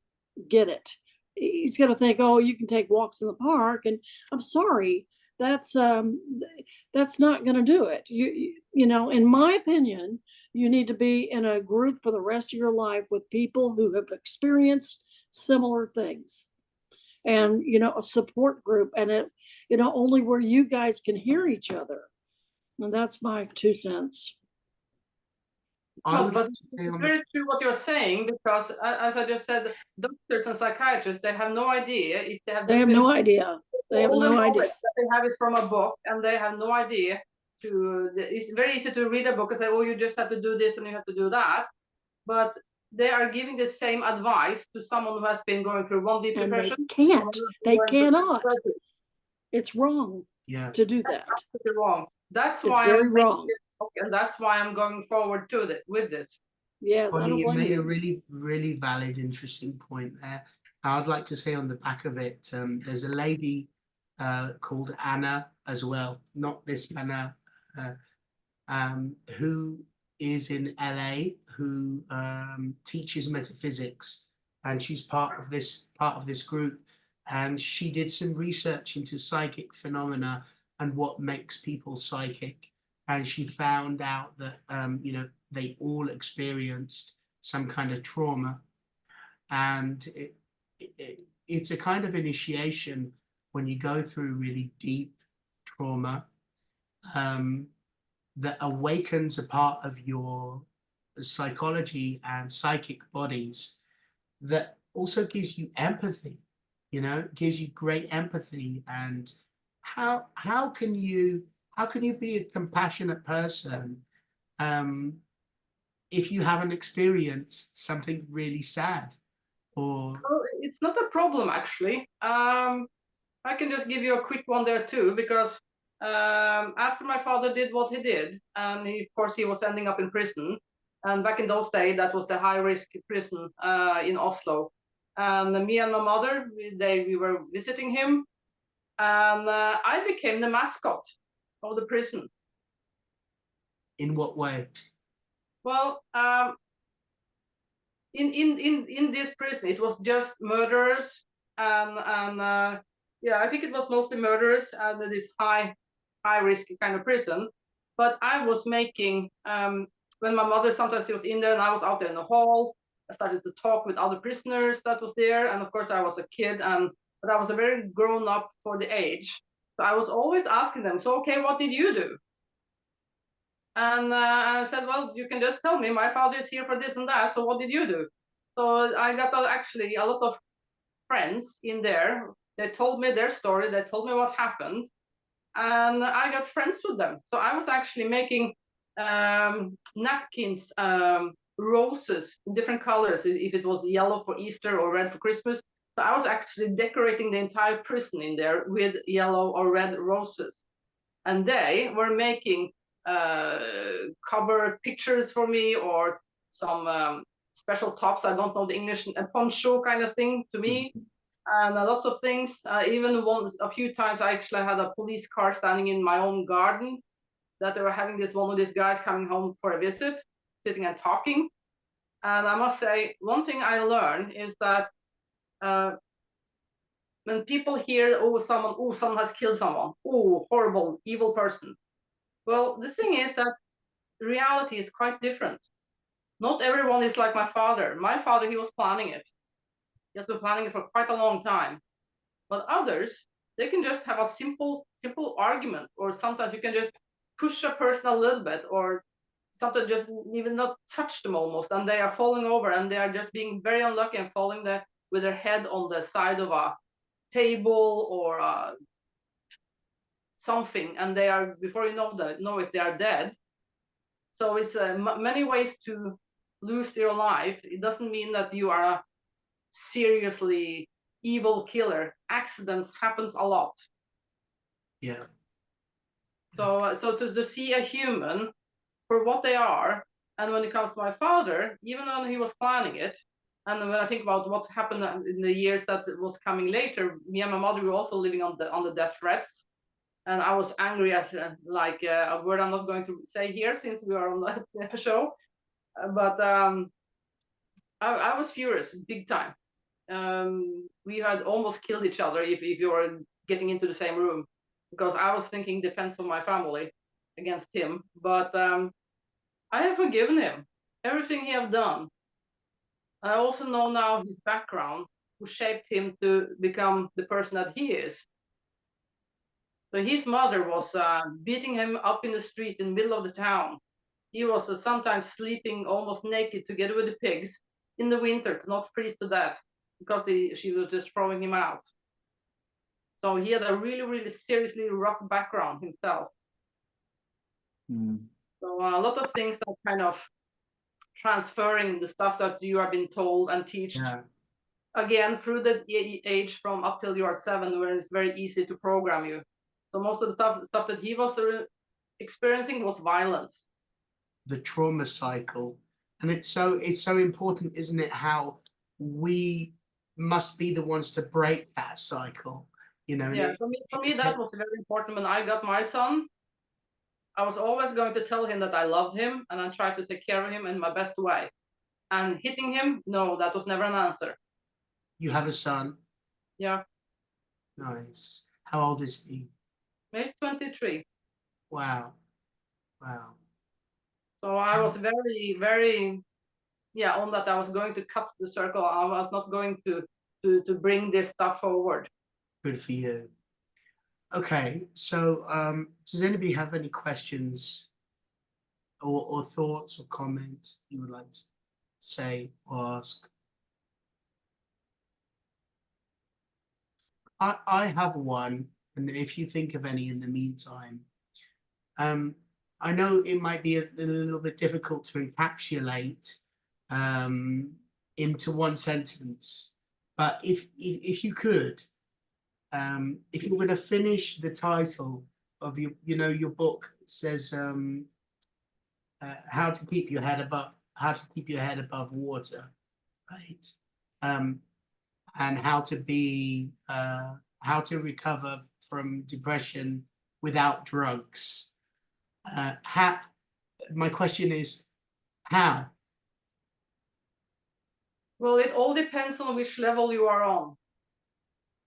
get it. he's going to think, oh, you can take walks in the park, and I'm sorry, that's not going to do it. You know, in my opinion, you need to be in a group for the rest of your life with people who have experienced similar things, and you know, a support group, and it, you know, only where you guys can hear each other. And that's my 2 cents. I would but like to say it's on very true what you're saying, because as I just said, doctors and psychiatrists, they have no idea if they have They just have been, no idea. They have all the no knowledge idea. that they have is from a book, and they have no idea it's very easy to read a book and say, oh, you just have to do this and you have to do that. But they are giving the same advice to someone who has been going through one deep And depression. they can't. They going through cannot. depression. It's wrong yeah. to do that. Absolutely wrong. That's It's why very I'm making wrong. this book, and that's why I'm going forward to with this. Yeah, I Bonnie, don't you blame made a you. really, really valid, interesting point there. I'd like to say on the back of it, there's a lady called Anna as well, not this Anna, who is in LA, who teaches metaphysics, and she's part of this group. And she did some research into psychic phenomena and what makes people psychic. And she found out that you know, they all experienced some kind of trauma, and it's a kind of initiation when you go through really deep trauma, that awakens a part of your psychology and psychic bodies, that also gives you empathy, you know, gives you great empathy. And how can you be a compassionate person if you haven't experienced something really sad? Or Well, it's not a problem, actually. I can just give you a quick one there too, because after my father did what he did, and of course he was ending up in prison, and back in those days that was the high risk prison in Oslo, and me and my mother, we were visiting him, and I became the mascot of the prison. in what way? Well, in this prison, it was just murderers, and yeah, I think it was mostly murderers and this high risk kind of prison. But I was making when my mother, sometimes she was in there and I was out there in the hall, I started to talk with other prisoners that was there, and of course I was a kid, but I was a very grown up for the age. So I was always asking them, so okay, what did you do? And I said, well, you can just tell me, my father is here for this and that, so what did you do? So I got actually a lot of friends in there. They told me their story, they told me what happened, and I got friends with them. So I was actually making napkins, roses in different colors, if it was yellow for Easter or red for Christmas. So I was actually decorating the entire prison in there with yellow or red roses. And they were making cover pictures for me, or some special tops, I don't know the English, a poncho kind of thing to me, and lots of things. Even a few times I actually had a police car standing in my own garden, that they were having one of these guys coming home for a visit, sitting and talking. And I must say, one thing I learned is that when people hear, someone has killed someone, oh, horrible, evil person. Well, the thing is that reality is quite different. Not everyone is like my father. My father, he was planning it. He has been planning it for quite a long time. But others, they can just have a simple argument, or sometimes you can just push a person a little bit, or sometimes just even not touch them almost, and they are falling over, and they are just being very unlucky and falling there with their head on the side of a table or something, and they are, before you know it, they are dead. So it's many ways to lose your life. It doesn't mean that you are a seriously evil killer. Accidents happens a lot. Yeah. So to see a human for what they are, and when it comes to my father, even when he was planning it, and when I think about what happened in the years that was coming later, me and my mother were also living on the death threats. And I was angry as a word I'm not going to say here since we are on the show. But I was furious, big time. we had almost killed each other if you were getting into the same room, because I was thinking defense of my family against him. But I have forgiven him, everything he have done. I also know now his background, who shaped him to become the person that he is. So his mother was beating him up in the street in the middle of the town. He was sometimes sleeping almost naked together with the pigs in the winter to not freeze to death, because she was just throwing him out. So he had a really, really seriously rough background himself. So a lot of things that kind of transferring the stuff that you have been told and taught again through the age from up till you are 7, where it's very easy to program you. So most of the stuff that he was experiencing was violence. The trauma cycle. And it's so important, isn't it, how we must be the ones to break that cycle, you know. Yeah, for me that was very important. When I got my son, I was always going to tell him that I loved him and I tried to take care of him in my best way. And hitting him, no, that was never an answer. You have a son? Yeah. Nice. How old is he? He's 23. Wow. Wow. So I was very, very, on that. I was going to cut the circle. I was not going to bring this stuff forward. Good for you. Okay, so does anybody have any questions or thoughts or comments you would like to say or ask? I have one, and if you think of any in the meantime. I know it might be a little bit difficult to encapsulate into one sentence, but if you could, if you were to finish the title of your book says how to keep your head above water, right? And how to recover from depression without drugs. My question is, how? Well, it all depends on which level you are on.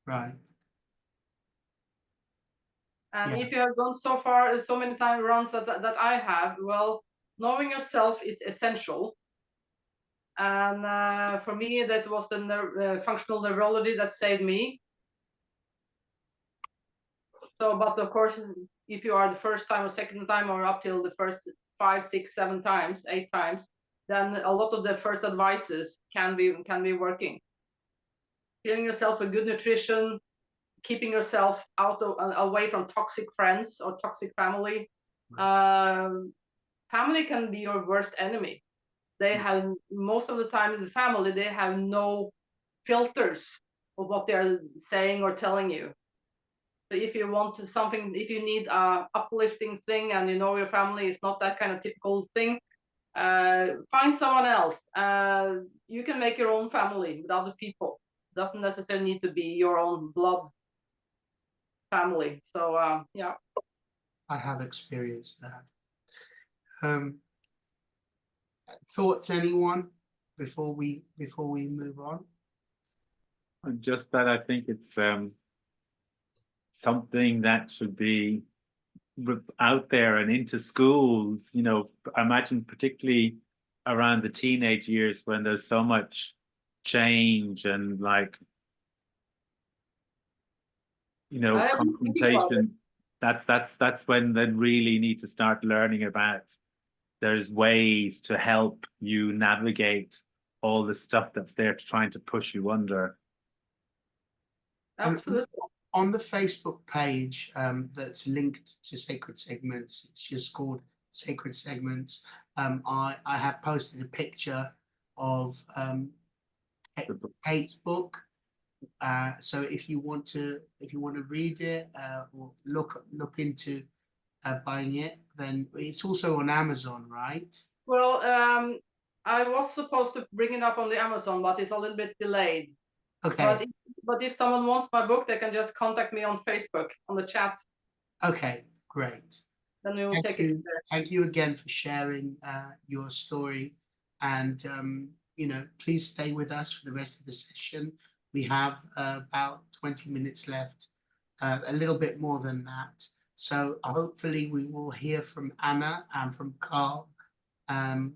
Right. And if you have gone so far, so many time runs that I have, well, knowing yourself is essential. And for me, that was the functional neurology that saved me. So, but of course, if you are the first time or second time or up till the first 5, 6, 7 times, 8 times, then a lot of the first advices can be working. Giving yourself a good nutrition, keeping yourself away from toxic friends or toxic family. Family can be your worst enemy. They have, most of the time in the family, they have no filters of what they're saying or telling you. So if you want something, if you need a uplifting thing and you know your family is not that kind of typical thing, find someone else. You can make your own family with other people. It doesn't necessarily need to be your own blood family. So I have experienced that. Thoughts, anyone, before we move on? Just that I think it's something that should be out there and into schools. You know, I imagine particularly around the teenage years when there's so much change and confrontation. That's when they really need to start learning about there's ways to help you navigate all the stuff that's there trying to push you under. Absolutely. On the Facebook page that's linked to Sacred Segments, it's just called Sacred Segments. I have posted a picture of Kate's book. So if you want to read it or look into buying it, then it's also on Amazon, right? Well, I was supposed to bring it up on the Amazon, but it's a little bit delayed. Okay. But if someone wants my book, they can just contact me on Facebook on the chat. Okay, great. Then we will take it there. Thank you again for sharing your story, and please stay with us for the rest of the session. We have about 20 minutes left, a little bit more than that. So hopefully we will hear from Anna and from Carl. And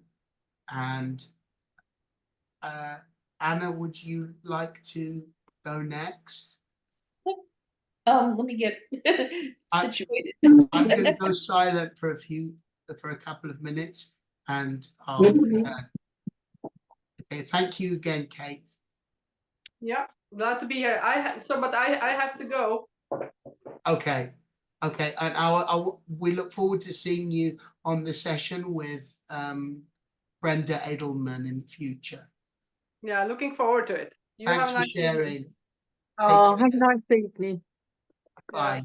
Anna, would you like to go next? Let me get situated. I'm going to go silent for a couple of minutes, and I'll return. Okay, thank you again, Kate. Yeah, glad to be here. But I have to go. Okay, and we look forward to seeing you on the session with Brenda Edelman in the future. Yeah, looking forward to it. Thanks for sharing. Oh, have a nice evening. Bye.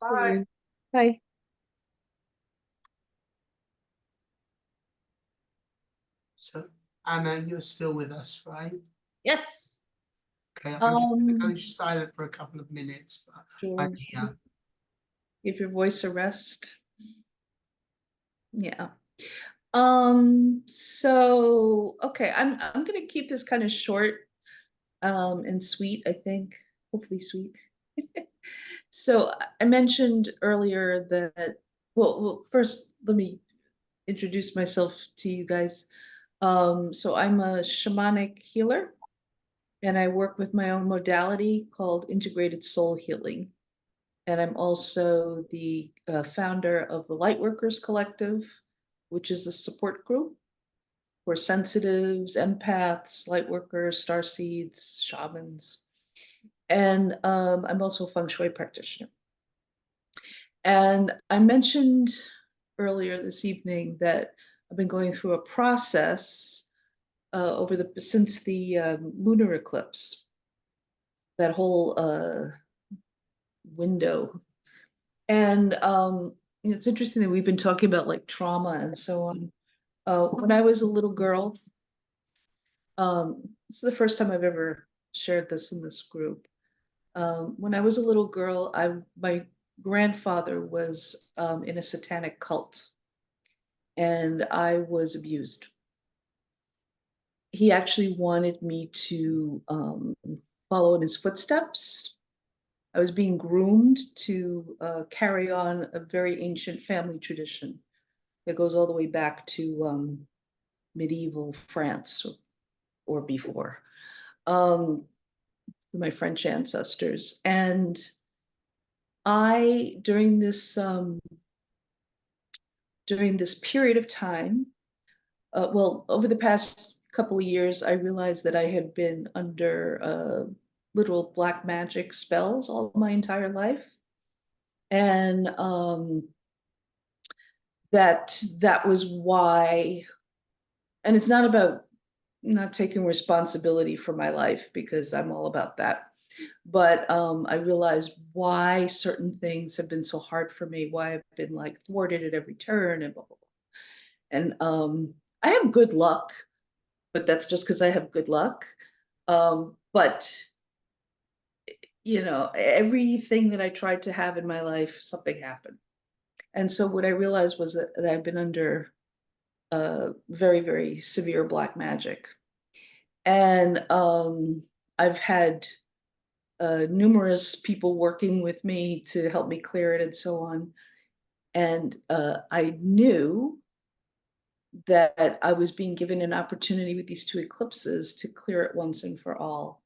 Bye. Bye. So, Anna, you're still with us, right? Yes. Okay, I'm just going to go silent for a couple of minutes, but Sure. I'm here. Give your voice a rest. Yeah. So okay, I'm gonna keep this kind of short and sweet, I think. Hopefully sweet. So I mentioned earlier that well first let me introduce myself to you guys. So I'm a shamanic healer, and I work with my own modality called integrated soul healing. And I'm also the founder of the Lightworkers Collective, which is a support group for sensitives, empaths, lightworkers, starseeds, shamans. And I'm also a feng shui practitioner. And I mentioned earlier this evening that I've been going through a process since the lunar eclipse, that whole window. And it's interesting that we've been talking about like trauma and so on. When I was a little girl, this is the first time I've ever shared this in this group. When I was a little girl, my grandfather was in a satanic cult, and I was abused. He actually wanted me to follow in his footsteps. I was being groomed to carry on a very ancient family tradition that goes all the way back to medieval France or before, my French ancestors. And during this period of time, well, over the past couple of years, I realized that I had been under literal black magic spells all my entire life. And that was why, and it's not about not taking responsibility for my life, because I'm all about that. But I realized why certain things have been so hard for me, why I've been like thwarted at every turn and blah, blah, blah. And I have good luck, but that's just because I have good luck. But you know, everything that I tried to have in my life, something happened. And so what I realized was that I've been under very, very severe black magic. And I've had numerous people working with me to help me clear it and so on. And I knew that I was being given an opportunity with these two eclipses to clear it once and for all.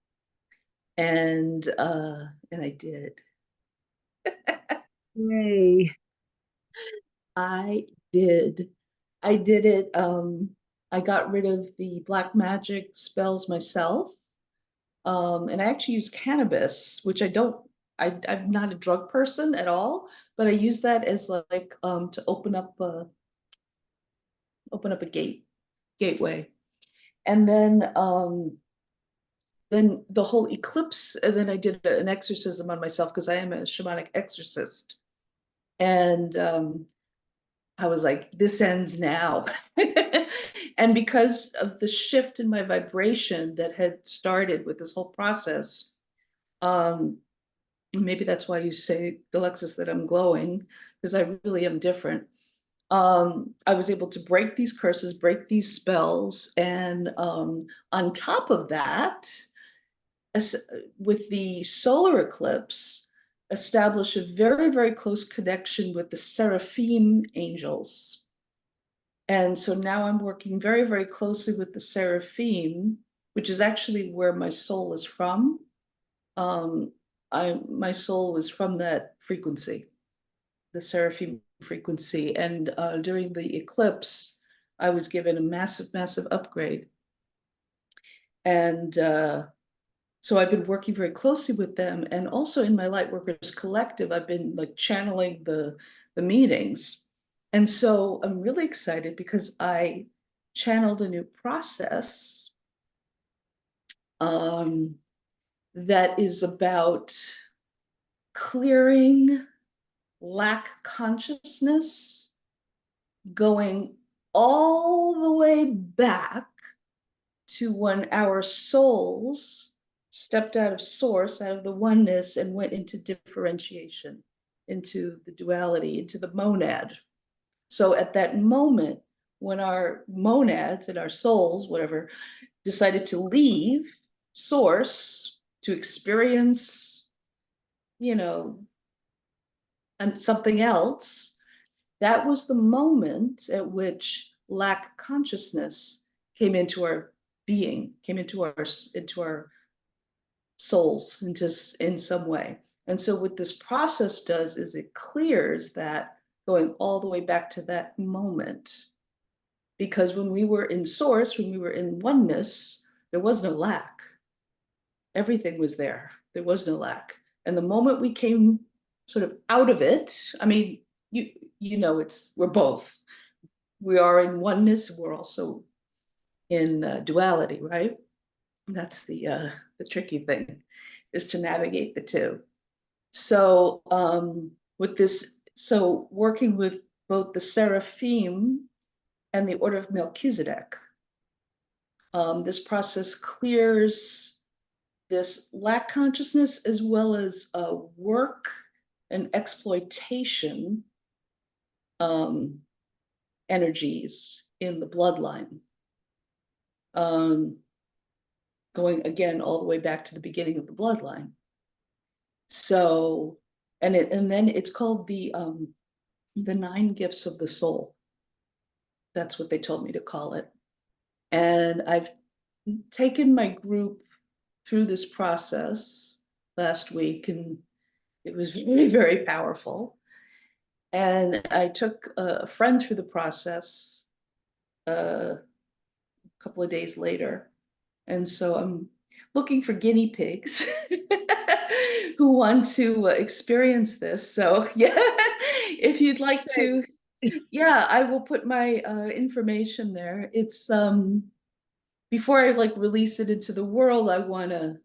And I did. Yay. I did. I did it. I got rid of the black magic spells myself. And I actually used cannabis, which I'm not a drug person at all, but I use that as like to open up a gateway. And then the whole eclipse, and then I did an exorcism on myself because I am a shamanic exorcist. And I was like, this ends now. And because of the shift in my vibration that had started with this whole process, maybe that's why you say, Alexis, that I'm glowing, because I really am different. I was able to break these curses, break these spells, and on top of that, with the solar eclipse, establish a very, very close connection with the seraphim angels. And so now I'm working very, very closely with the seraphim, which is actually where my soul is from. My soul was from that frequency, the seraphim frequency. And during the eclipse, I was given a massive, massive upgrade. And so I've been working very closely with them. And also in my Lightworkers Collective, I've been like channeling the meetings. And so I'm really excited because I channeled a new process that is about clearing lack consciousness, going all the way back to when our souls stepped out of source, out of the oneness, and went into differentiation, into the duality, into the monad. So at that moment, when our monads and our souls, whatever, decided to leave source to experience, and something else, that was the moment at which lack consciousness came into our being, came into our souls, in some way. And so what this process does is it clears that, going all the way back to that moment. Because when we were in source, when we were in oneness, there was no lack. Everything was there. There was no lack. And the moment we came sort of out of it, I mean, we're both. We are in oneness. We're also in duality, right? And that's the tricky thing, is to navigate the two. So working with both the seraphim and the Order of Melchizedek, this process clears this lack consciousness, as well as work and exploitation energies in the bloodline. Going again all the way back to the beginning of the bloodline. So, and then it's called the 9 gifts of the soul. That's what they told me to call it. And I've taken my group through this process last week, and it was very, very powerful. And I took a friend through the process a couple of days later. And so I'm looking for guinea pigs who want to experience this. So yeah, if you'd like to, yeah, I will put my information there. It's before I like release it into the world, I want to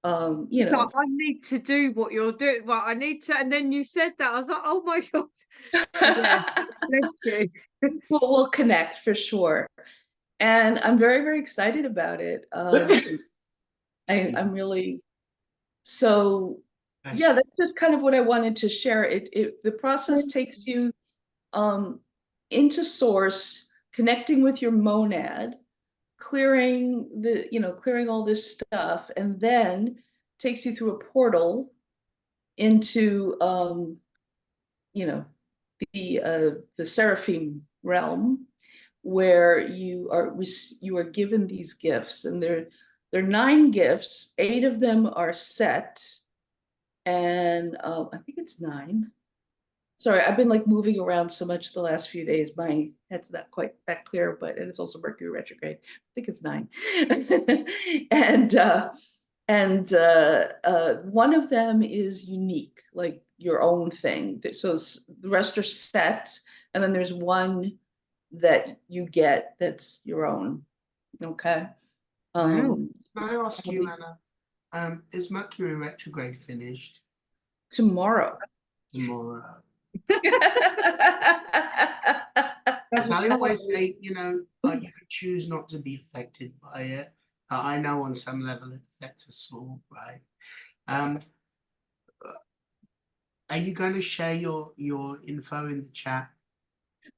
So I need to do what you're doing. Well, I need to, and then you said that, I was like, oh my God. Yeah, bless you. We'll connect for sure. And I'm very, very excited about it. I'm really, so yeah, that's just kind of what I wanted to share. The process takes you into source, connecting with your monad, clearing all this stuff, and then takes you through a portal into the seraphim realm, where you are given these gifts. And there are 9 gifts. 8 of them are set, and I think it's 9. Sorry, I've been like moving around so much the last few days. My head's not quite that clear, and it's also Mercury retrograde. I think it's 9. and one of them is unique, like your own thing. So the rest are set, and then there's one that you get that's your own. Okay. Can I ask you, Anna, is Mercury retrograde finished? Tomorrow. As I always say, you could choose not to be affected by it. I know on some level it affects us all, right? Are you going to share your info in the chat?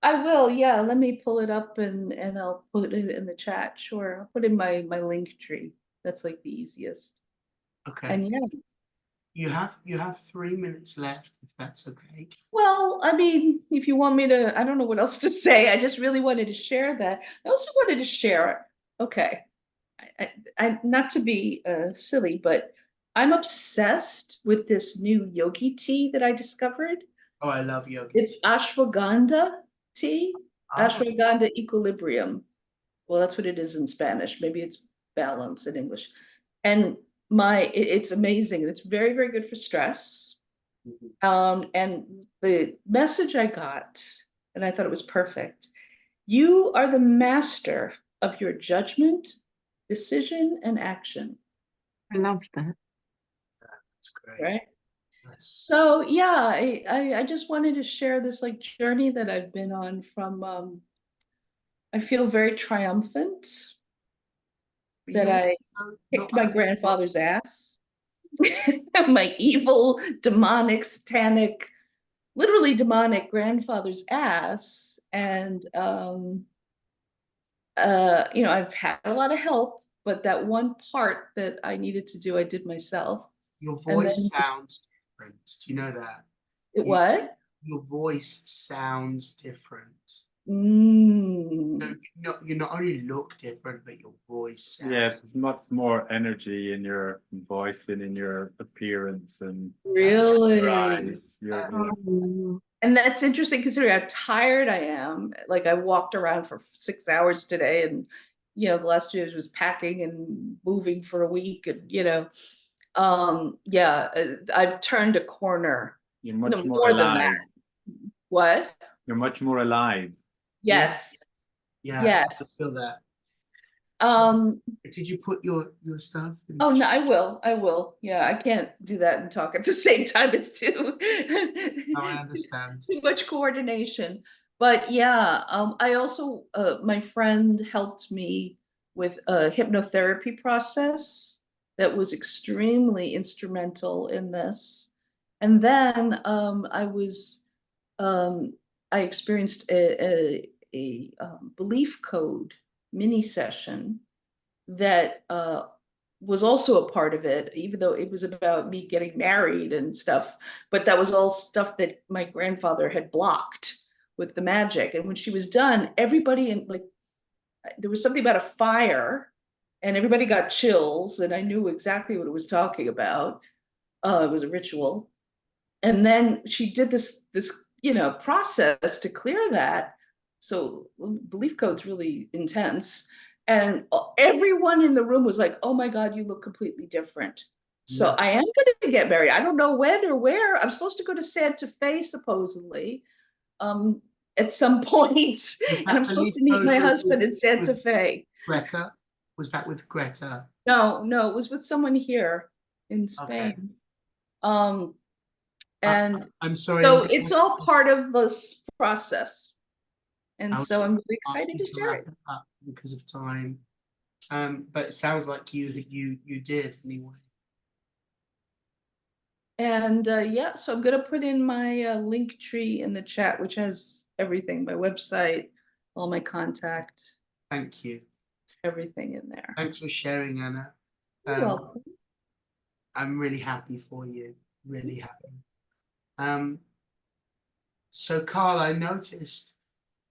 I will, yeah. Let me pull it up and I'll put it in the chat. Sure, I'll put in my link tree. That's like the easiest. Okay. And yeah, You have 3 minutes left, if that's okay. well, I mean, if you want me to, I don't know what else to say. I just really wanted to share that. I also wanted to share, okay, I not to be silly, but I'm obsessed with this new yogi tea that I discovered. Oh, I love yoga. It's ashwagandha tea, Oh, ashwagandha equilibrium. Well, that's what it is in Spanish. Maybe it's balance in English. And it's amazing. It's very, very good for stress. And the message I got, and I thought it was perfect. You are the master of your judgment, decision, and action. I love that. that's great. Right. Yes. So yeah, I just wanted to share this like journey that I've been on from I feel very triumphant But that you I also kicked not my only- grandfather's ass. My evil, demonic, satanic, literally demonic grandfather's ass. And you know, I've had a lot of help, but that one part that I needed to do, I did myself. Your And voice then sounds different. Do you know that? it You- what? Your voice sounds different. Mm. So you not only look different, but your voice sounds. Yes, there's much more energy in your voice than in your appearance and Really? your eyes. Oh, And that's interesting considering how tired I am. Like I walked around for 6 hours today, and you know, the last 2 days was packing and moving for a week, and you know, yeah, I've turned a corner. you're No, much more more than alive. that. What? You're much more alive. Yes. Yeah, I Yes. feel that. So, Um, did you put your stuff? in oh the no, I will. Yeah, I can't do that and talk at the same time. It's too No, I understand. too much coordination. But yeah, I also my friend helped me with a hypnotherapy process that was extremely instrumental in this. And then um, I experienced a belief code mini session that was also a part of it, even though it was about me getting married and stuff. But that was all stuff that my grandfather had blocked with the magic. And when she was done, everybody in like there was something about a fire, and everybody got chills, and I knew exactly what it was talking about. It was a ritual, and then she did this you know process to clear that. So belief code's really intense, and everyone in the room was like, oh my god, you look completely different. So Yeah. I am going to get married. I don't know when or where. I'm supposed to go to Santa Fe supposedly um at some point, and I'm supposed to meet my husband in Santa Fe. Greta? Was that with Greta? No, it was with someone here in Okay. Spain. um and I'm sorry. so I'm it's all part of this process. I And was so I'm really ask excited you to to share wrap it. it up because of time. But it sounds like you did anyway. And yeah, so I'm going to put in my link tree in the chat, which has everything, my website, all my contact, Thank you. everything in there. Thanks for sharing, Anna. You're welcome. I'm really happy for you. Really happy. So Carl, I noticed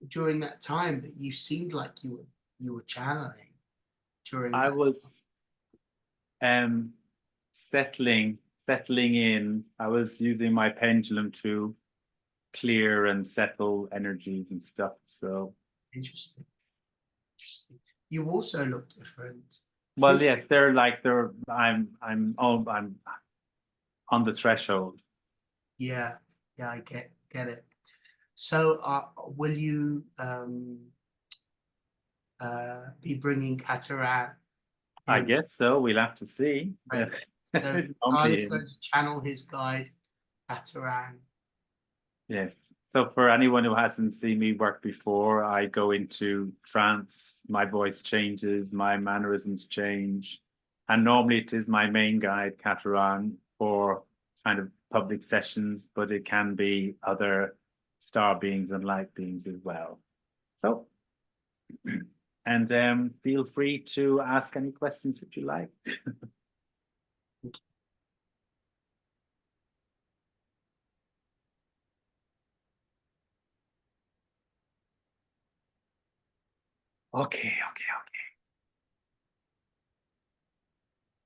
during that time that you seemed like you were channeling during I that. was settling in. I was using my pendulum to clear and settle energies and stuff. So Interesting. Interesting. You also look different. well, Seems- yes, I'm on the threshold. Yeah, I get it. So will you be bringing Kataran? I in? guess so. We'll have to see. Right. So It's Carl is bumpy. going to channel his guide, Kataran. Yes. So for anyone who hasn't seen me work before, I go into trance, my voice changes, my mannerisms change. And normally it is my main guide, Kataran, for kind of public sessions, but it can be other star beings and light beings as well. So, and feel free to ask any questions that you like. Okay.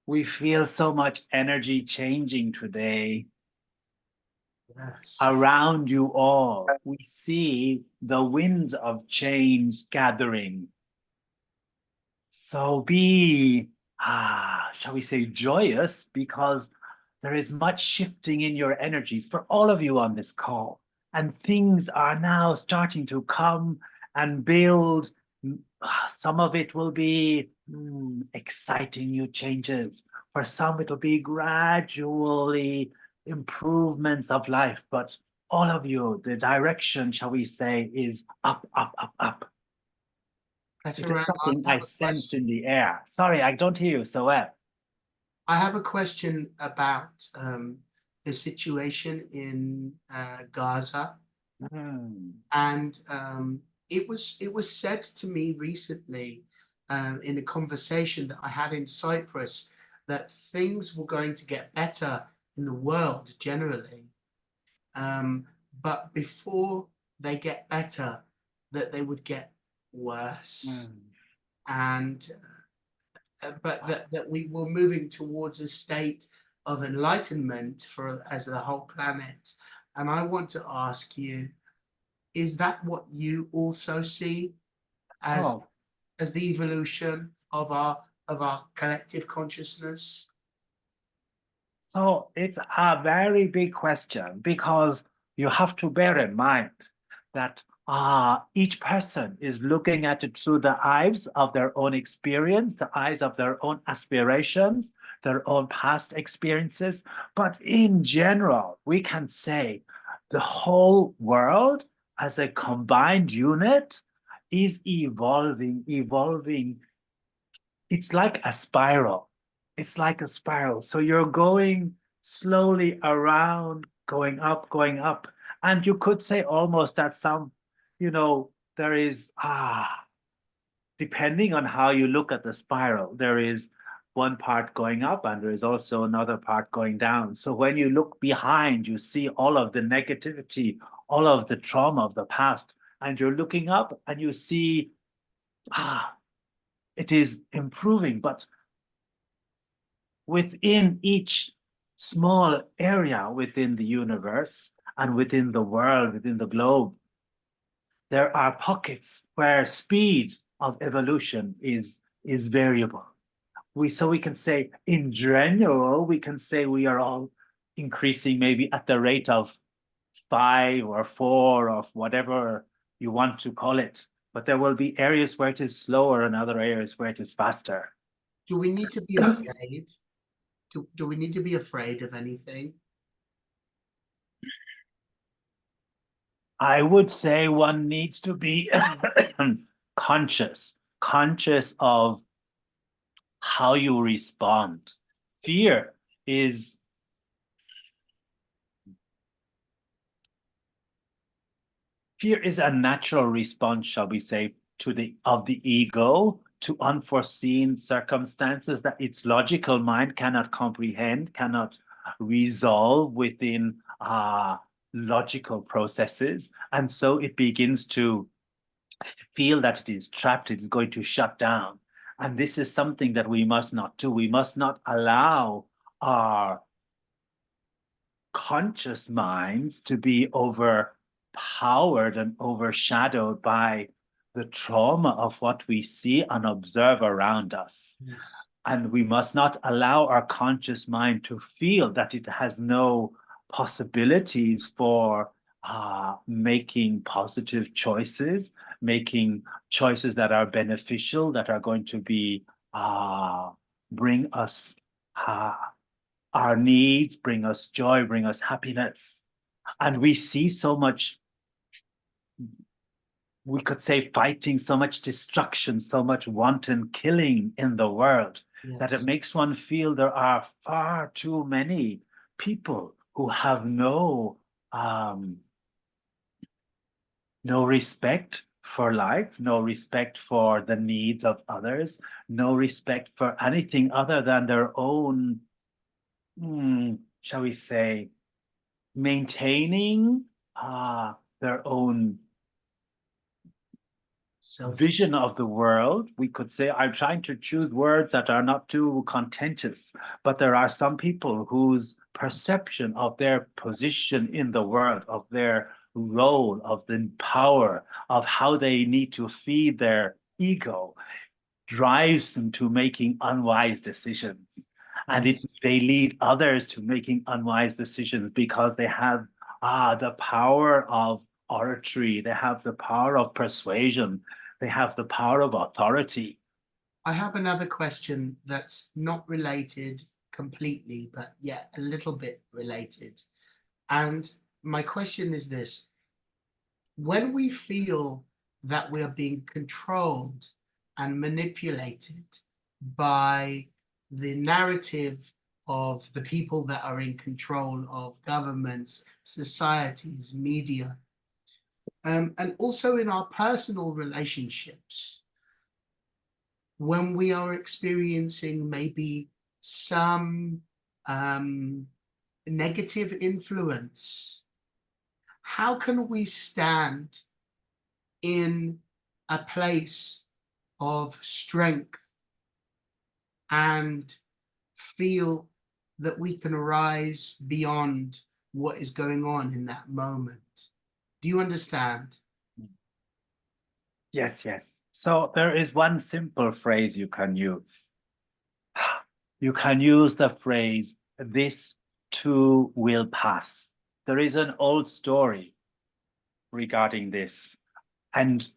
We feel so much energy changing today Yes. around you all. We see the winds of change gathering. So be, shall we say, joyous, because there is much shifting in your energies for all of you on this call. And things are now starting to come and build. Some of it will be exciting new changes. For some, it'll be gradually improvements of life. But all of you, the direction, shall we say, is up, up, up, up. That's It is around. something I sense in the air. Sorry, I don't hear you so well. I have a question about the situation in Gaza, and it was said to me recently in a conversation that I had in Cyprus that things were going to get better in the world generally, but before they get better, that they would get worse, and but that we were moving towards a state of enlightenment for as the whole planet. And I want to ask you, is that what you also see as Oh, as the evolution of our collective consciousness? so it's a very big question, because you have to bear in mind that each person is looking at it through the eyes of their own experience, the eyes of their own aspirations, their own past experiences. But in general, we can say the whole world as a combined unit is evolving. It's like a spiral. It's like a spiral. So you're going slowly around, going up. And you could say almost that some, there is, depending on how you look at the spiral, there is one part going up and there is also another part going down. So when you look behind, you see all of the negativity, all of the trauma of the past, and you're looking up and you see, it is improving. But within each small area within the universe and within the world, within the globe, there are pockets where speed of evolution is variable. So we can say, in general, we can say we are all increasing maybe at the rate of 5 or 4 of whatever you want to call it. But there will be areas where it is slower and other areas where it is faster. Do we need to be afraid? Do we need to be afraid of anything? I would say one needs to be conscious of how you respond. Fear is a natural response, shall we say, of the ego to unforeseen circumstances that its logical mind cannot comprehend, cannot resolve within logical processes. And so it begins to feel that it is trapped, it is going to shut down. And this is something that we must not do. We must not allow our conscious minds to be overpowered and overshadowed by the trauma of what we see and observe around us. Yes. And we must not allow our conscious mind to feel that it has no possibilities for making positive choices, making choices that are beneficial, that are going to be bring us our needs, bring us joy, bring us happiness. And we see so much, we could say, fighting, so much destruction, so much wanton killing in the world, that it makes one feel there are far too many people who have no respect for life, no respect for the needs of others, no respect for anything other than their own, shall we say, maintaining their own vision of the world. We could say, I'm trying to choose words that are not too contentious, but there are some people whose perception of their position in the world, of their role, of the power, of how they need to feed their ego, drives them to making unwise decisions. And they lead others to making unwise decisions because they have the power of oratory, they have the power of persuasion, they have the power of authority. I have another question that's not related completely, but yeah, a little bit related. And my question is this: when we feel that we are being controlled and manipulated by the narrative of the people that are in control of governments, societies, media, and also in our personal relationships, when we are experiencing maybe some negative influence, how can we stand in a place of strength and feel that we can rise beyond what is going on in that moment? Do you understand? Yes, yes. So there is one simple phrase you can use. You can use the phrase, this too will pass. There is an old story regarding this. And,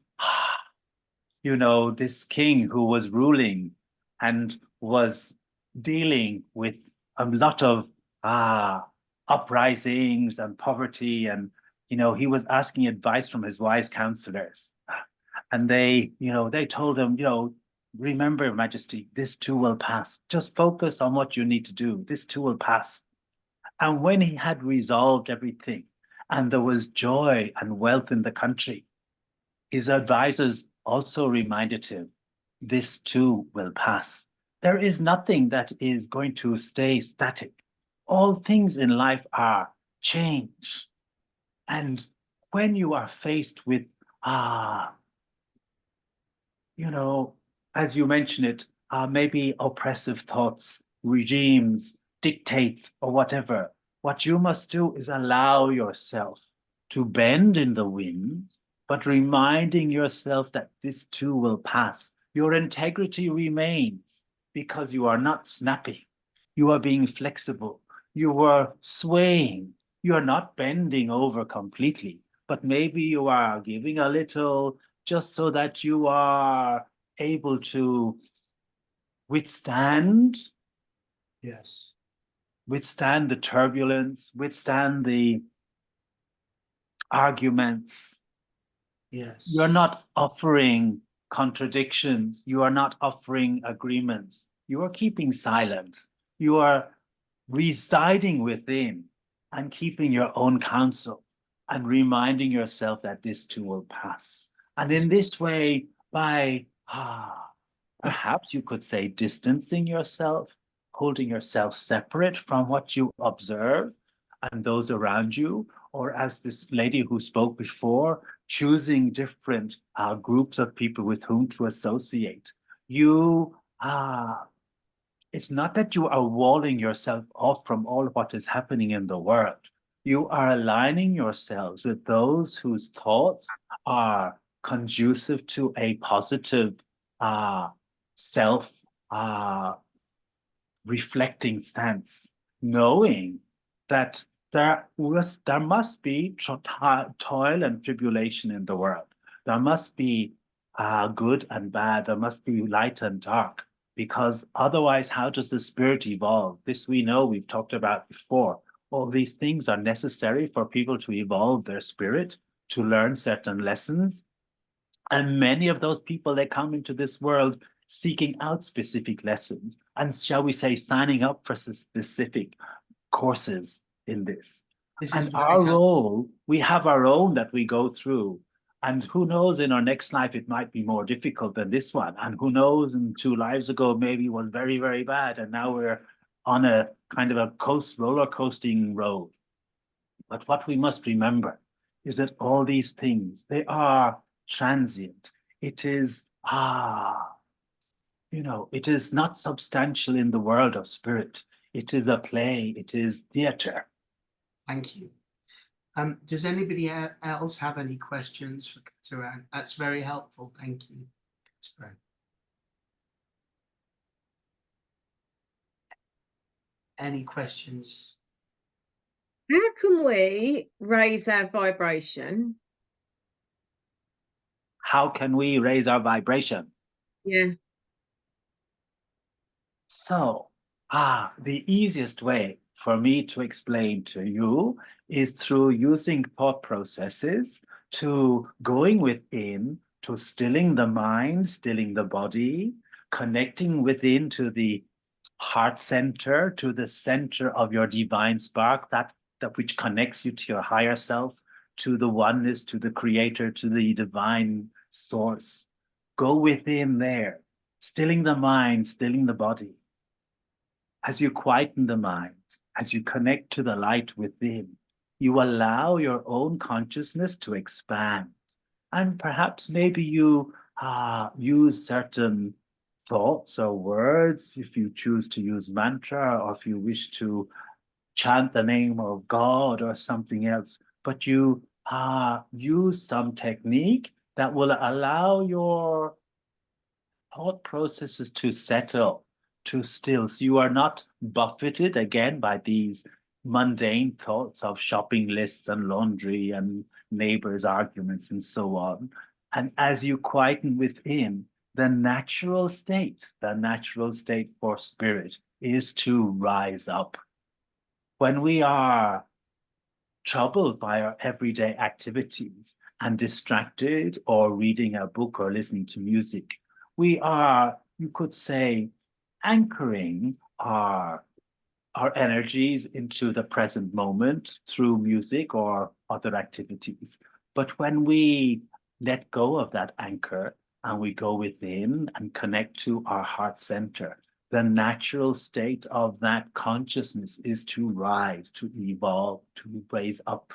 you know, this king who was ruling and was dealing with a lot of uprisings and poverty, and you know, he was asking advice from his wise counselors, and they, you know, they told him, you know, remember, Your Majesty, this too will pass. Just focus on what you need to do. This too will pass. And when he had resolved everything, and there was joy and wealth in the country, his advisors also reminded him, this too will pass. There is nothing that is going to stay static. All things in life are change. And when you are faced with, you know, as you mentioned it, maybe oppressive thoughts, regimes, dictates, or whatever, what you must do is allow yourself to bend in the wind, but reminding yourself that this too will pass. Your integrity remains because you are not snapping. You are being flexible. You are swaying. You are not bending over completely, but maybe you are giving a little just so that you are able to withstand. Yes. Withstand the turbulence, withstand the arguments. Yes. You're not offering contradictions. You are not offering agreements. You are keeping silent. You are residing within and keeping your own counsel and reminding yourself that this too will pass. And in this way, by perhaps you could say distancing yourself, holding yourself separate from what you observe and those around you, or as this lady who spoke before, choosing different groups of people with whom to associate. You, it's not that you are walling yourself off from all of what is happening in the world. You are aligning yourselves with those whose thoughts are conducive to a positive self reflecting stance, knowing that there must be toil and tribulation in the world. There must be good and bad. There must be light and dark, because otherwise, how does the spirit evolve? This we know, we've talked about before. All these things are necessary for people to evolve their spirit, to learn certain lessons. And many of those people, they come into this world seeking out specific lessons and, shall we say, signing up for specific courses in this. And our role, we have our own that we go through. And who knows, in our next life, it might be more difficult than this one. And who knows, in 2 lives ago, maybe it was very, very bad. And now we're on a kind of a roller coasting road. But what we must remember is that all these things, they are transient. it is, it is not substantial in the world of spirit. It is a play, it is theater. Thank you. Does anybody else have any questions for Kataran? That's very helpful. Thank you, Kataran. Any questions? How can we raise our vibration? How can we raise our vibration? Yeah. So, the easiest way for me to explain to you is through using thought processes, to going within, to stilling the mind, stilling the body, connecting within to the heart center, to the center of your divine spark, that which connects you to your higher self, to the oneness, to the creator, to the divine source. Go within there, stilling the mind, stilling the body. As you quieten the mind, as you connect to the light within, you allow your own consciousness to expand. And perhaps maybe you use certain thoughts or words, if you choose to use mantra, or if you wish to chant the name of God or something else, but you use some technique that will allow your thought processes to settle, to still. So you are not buffeted again by these mundane thoughts of shopping lists and laundry and neighbors' arguments and so on. And as you quieten within, the natural state for spirit is to rise up. When we are troubled by our everyday activities and distracted, or reading a book or listening to music, we are, you could say, anchoring our energies into the present moment through music or other activities. But when we let go of that anchor and we go within and connect to our heart center, the natural state of that consciousness is to rise, to evolve, to raise up.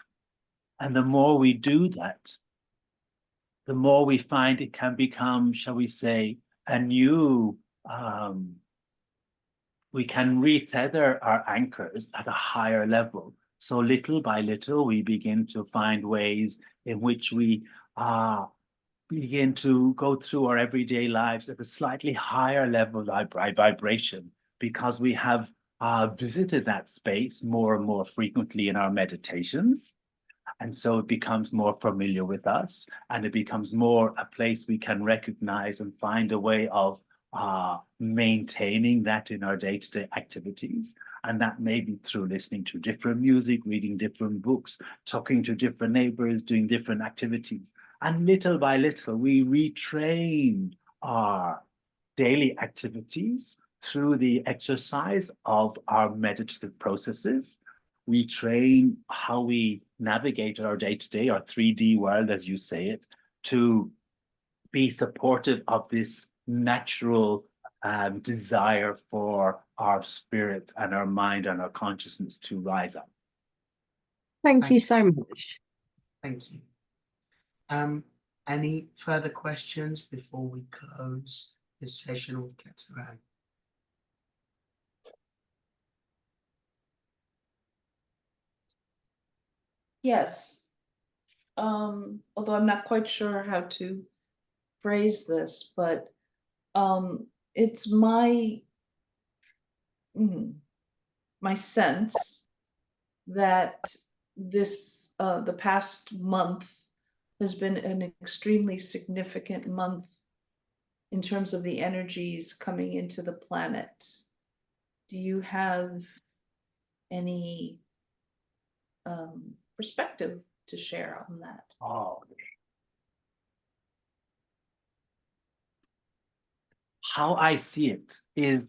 And the more we do that, the more we find it can become, shall we say, a new, we can retether our anchors at a higher level. So little by little, we begin to find ways in which we begin to go through our everyday lives at a slightly higher level vibration, because we have visited that space more and more frequently in our meditations. And so it becomes more familiar with us, and it becomes more a place we can recognize and find a way of maintaining that in our day-to-day activities. And that may be through listening to different music, reading different books, talking to different neighbors, doing different activities. And little by little, we retrain our daily activities through the exercise of our meditative processes. We train how we navigate our day-to-day, our 3D world, as you say it, to be supportive of this natural desire for our spirit and our mind and our consciousness to rise up. Thank you so much. Thank you. Any further questions before we close this session with Kataran? Yes. Although I'm not quite sure how to phrase this, but it's my sense that this the past month has been an extremely significant month in terms of the energies coming into the planet. Do you have any perspective to share on that? How I see it is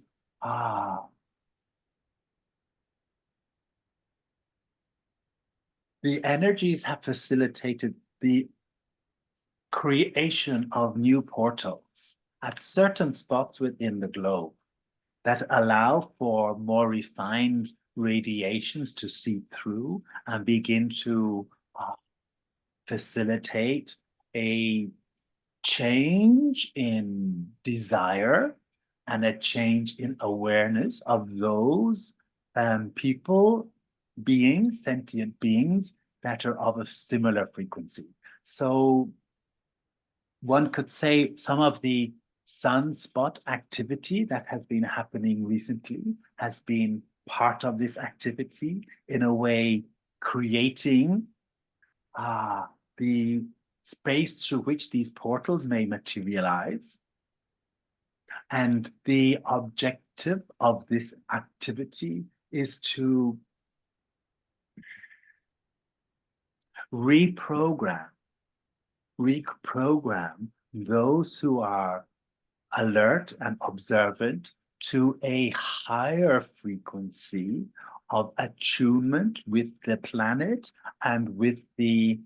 the energies have facilitated the creation of new portals at certain spots within the globe that allow for more refined radiations to seep through and begin to facilitate a change in desire and a change in awareness of those people, beings, sentient beings that are of a similar frequency. So one could say some of the sunspot activity that has been happening recently has been part of this activity, in a way creating the space through which these portals may materialize. And the objective of this activity is to reprogram those who are alert and observant to a higher frequency of attunement with the planet and with the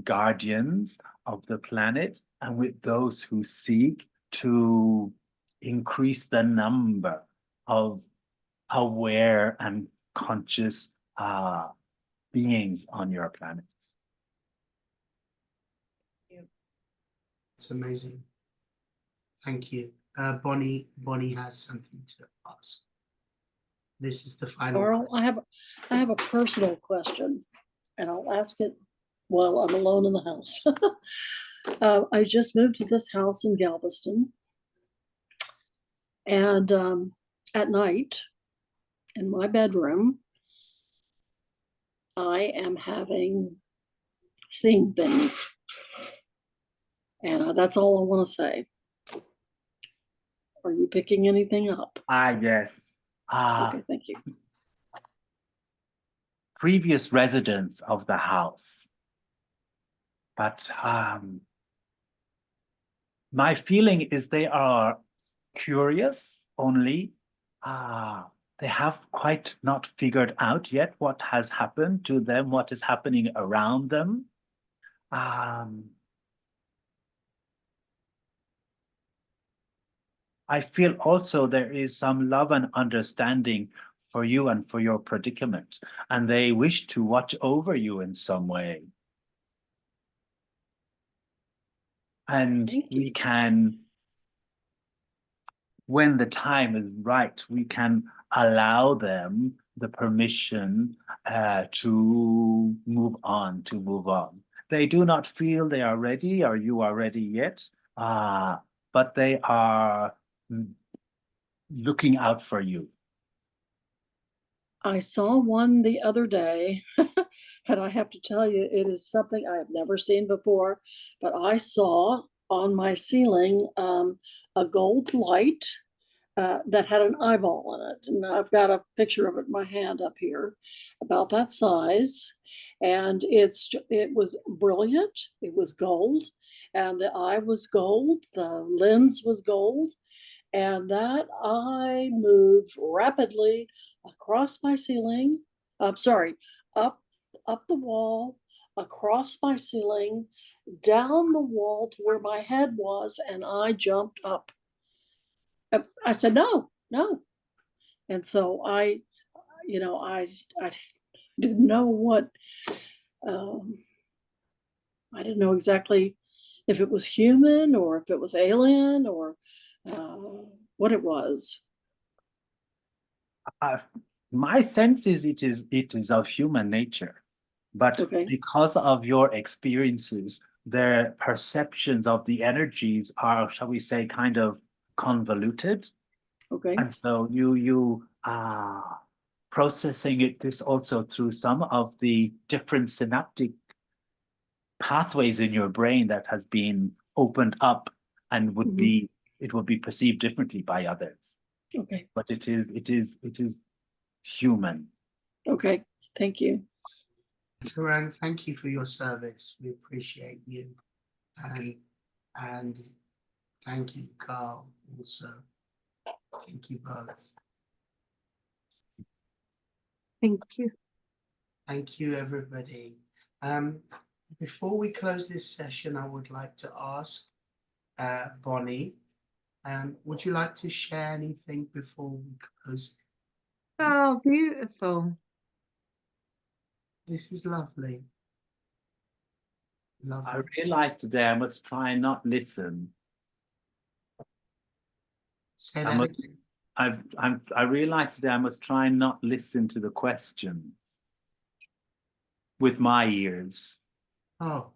guardians of the planet, and with those who seek to increase the number of aware and conscious beings on your planet. It's amazing. Thank you. Bonnie has something to ask. This is the final Carl, question. I have a personal question, and I'll ask it while I'm alone in the house. I just moved to this house in Galveston, and at night in my bedroom, I am seeing things, and that's all I want to say. Are you picking anything up? Yes. Okay, thank you. Previous residents of the house. But my feeling is they are curious only. They have quite not figured out yet what has happened to them, what is happening around them. I feel also there is some love and understanding for you and for your predicament, and they wish to watch over you in some way. And we can, when the time is right, we can allow them the permission to move on. They do not feel they are ready or you are ready yet, but they are looking out for you. I saw one the other day, and I have to tell you, it is something I have never seen before, but I saw on my ceiling a gold light that had an eyeball in it. And I've got a picture of it in my hand up here, about that size. And it was brilliant. It was gold, and the eye was gold. The lens was gold. And that eye moved rapidly across my ceiling. Up the wall, across my ceiling, down the wall to where my head was, and I jumped up. I said, no. And so I didn't know what, I didn't know exactly if it was human or if it was alien or what it was. My sense is it is of human nature, but because of your experiences, their perceptions of the energies are, shall we say, kind of convoluted. Okay. And so you are processing this also through some of the different synaptic pathways in your brain that has been opened up and it would be perceived differently by others. Okay. But it is human. Okay, thank you. Taran, thank you for your service. We appreciate you. And thank you, Carl, also. Thank you both. Thank you. Thank you, everybody. Before we close this session, I would like to ask Bonnie, would you like to share anything before we close? Oh, beautiful. This is lovely. Lovely. I realized today I must try and not listen. Say I that must, again. I realized today I must try and not listen to the question with my ears, Oh,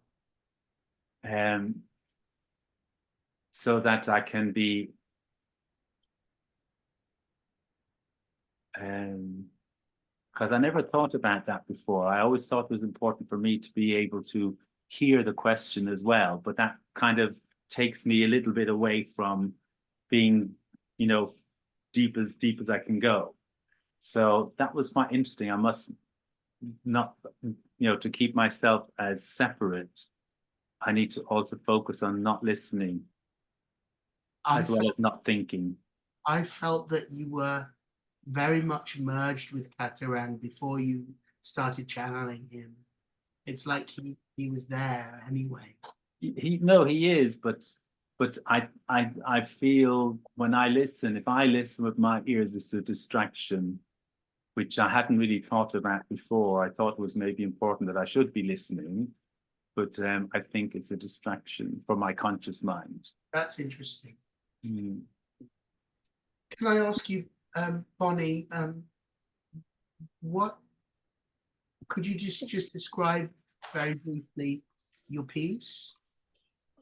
so that I can be, because I never thought about that before. I always thought it was important for me to be able to hear the question as well, but that kind of takes me a little bit away from being, you know, deep as I can go. So that was quite interesting. I must not, you know, to keep myself as separate, I need to also focus on not listening as well as not thinking. I felt that you were very much merged with Kataran before you started channeling him. It's like he was there anyway. He is, but I feel when I listen, if I listen with my ears, it's a distraction, which I hadn't really thought about before. I thought it was maybe important that I should be listening, but I think it's a distraction for my conscious mind. That's interesting. Mm. Can I ask you, Bonnie, what could you just describe very briefly your piece?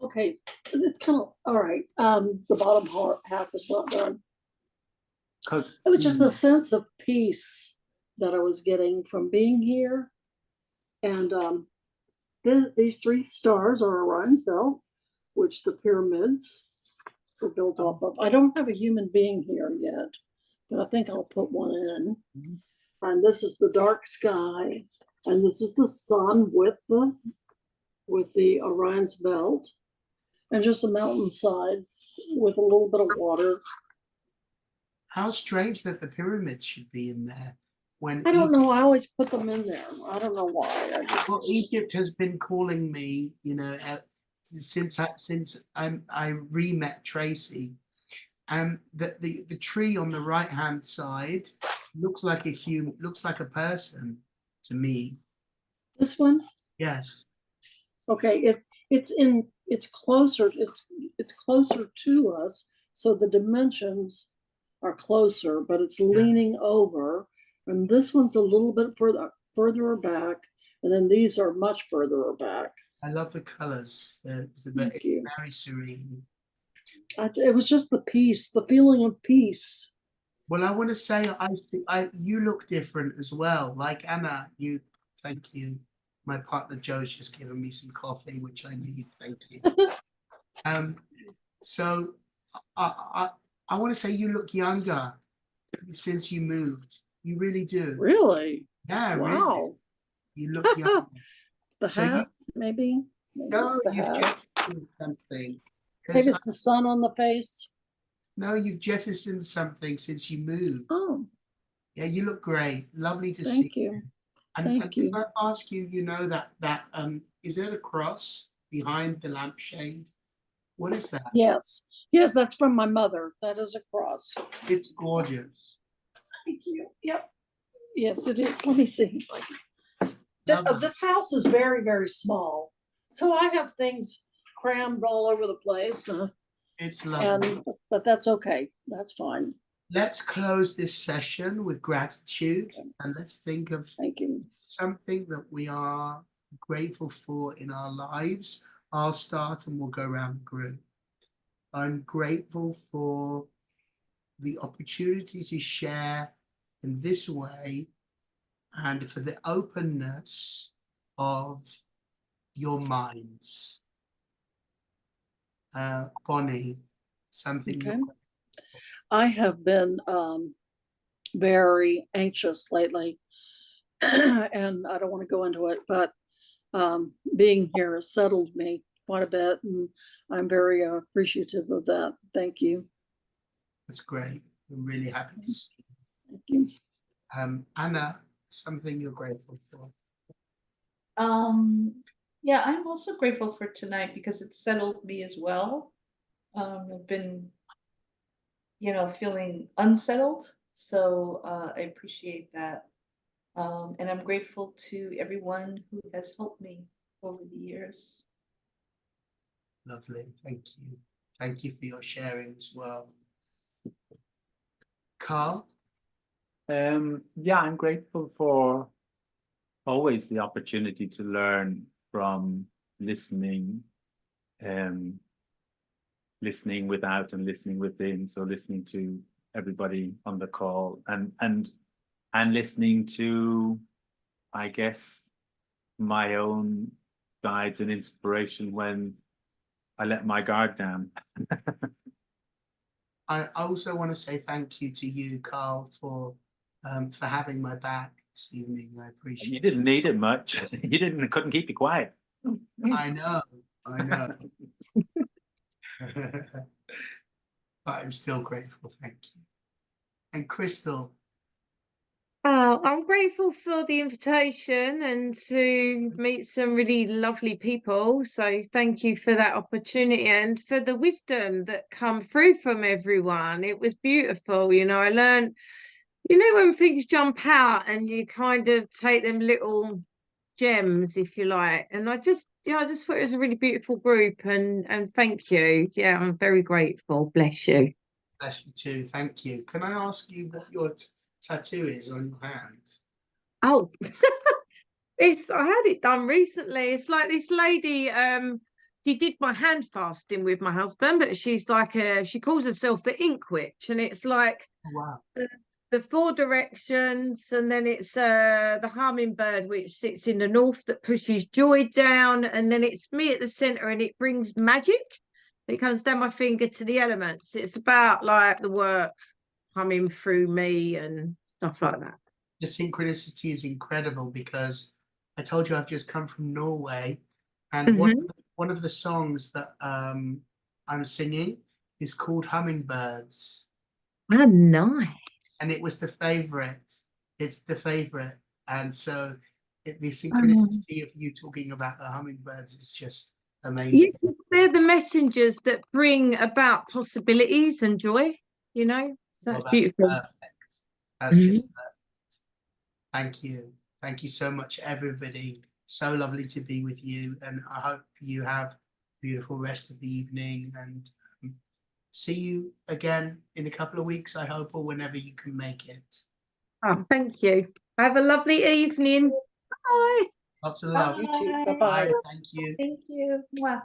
Okay, it's kind of all right. The bottom half is not done. Because It was just a sense of peace that I was getting from being here. And these 3 stars are Orion's belt, which the pyramids were built off of. I don't have a human being here yet, but I think I'll put one in. And this is the dark sky, and this is the sun with the Orion's belt, and just a mountainside with a little bit of water. How strange that the pyramids should be in there when I don't know. I always put them in there. I don't know why. Well, Egypt has been calling me, you know, since I re-met Tracy, and the tree on the right hand side looks like a human, looks like a person to me. This one? Yes. Okay, it's closer. It's closer to us, so the dimensions are closer, but it's leaning over. And this one's a little bit further back, and then these are much further back. I love the colors. It's Thank you. very serene. It was just the peace, the feeling of peace. Well, I want to say, you look different as well. Like Anna, thank you. My partner Joe's just given me some coffee, which I need. Thank you. So I want to say you look younger since you moved. You really do. Really? Yeah, Wow. really. You look young. The So hat, maybe? No, it's the you've hat. jettisoned something. Maybe it's the sun on the face. No, you've jettisoned something since you moved. Oh, Yeah, you look great. Lovely to see. thank you. And Thank you. can I ask you, you know, that is there a cross behind the lampshade? What is that? Yes, yes, that's from my mother. That is a cross. It's gorgeous. Thank you. Yep. Yes, it is. Let me see. Lovely. This house is very, very small, so I have things crammed all over the place, It's lovely. but that's okay. That's fine. Let's close this session with gratitude, and let's think of Thank you. something that we are grateful for in our lives. I'll start and we'll go around the group. I'm grateful for the opportunity to share in this way and for the openness of your minds. Bonnie, something. Okay. I have been very anxious lately, and I don't want to go into it, but being here has settled me quite a bit, and I'm very appreciative of that. Thank you. That's great. I'm really happy to see Thank you. Anna, something you're grateful for. Yeah, I'm also grateful for tonight because it settled me as well. I've been, feeling unsettled, so I appreciate that. And I'm grateful to everyone who has helped me over the years. Lovely. Thank you. Thank you for your sharing as well. Carl? Yeah, I'm grateful for always the opportunity to learn from listening, listening without and listening within. So listening to everybody on the call and listening to, I guess, my own guides and inspiration when I let my guard down. I also want to say thank you to you, Carl, for having my back this evening. I appreciate You didn't need it much. You couldn't keep it quiet. I know. But I'm still grateful. Thank you. And Crystal? I'm grateful for the invitation and to meet some really lovely people. So thank you for that opportunity and for the wisdom that come through from everyone. It was beautiful. I learned, when things jump out and you kind of take them little gems, if you like. And I just thought it was a really beautiful group and thank you. Yeah, I'm very grateful. Bless you. Bless you too. Thank you. Can I ask you what your tattoo is on your hand? Oh, I had it done recently. It's like this lady, she did my hand fasting with my husband, but she's like she calls herself the Ink Witch, and it's like Oh, wow. the 4 directions, and then it's the hummingbird which sits in the north that pushes joy down, and then it's me at the center and it brings magic. It comes down my finger to the elements. It's about like the work coming through me and stuff like that. The synchronicity is incredible because I told you I've just come from Norway, and one of the songs that I'm singing is called Hummingbirds. Oh, nice. And it was the favorite. It's the favorite. And so the synchronicity of you talking about the hummingbirds is just amazing. Yeah, they're the messengers that bring about possibilities and joy, so that's beautiful. Perfect. That's just perfect. Thank you. Thank you so much, everybody. So lovely to be with you. And I hope you have a beautiful rest of the evening, and see you again in a couple of weeks, I hope, or whenever you can make it. Oh, thank you. Have a lovely evening. Bye. Lots of love. You too. Bye. Bye-bye. Bye. Thank you. Thank you. Mwah.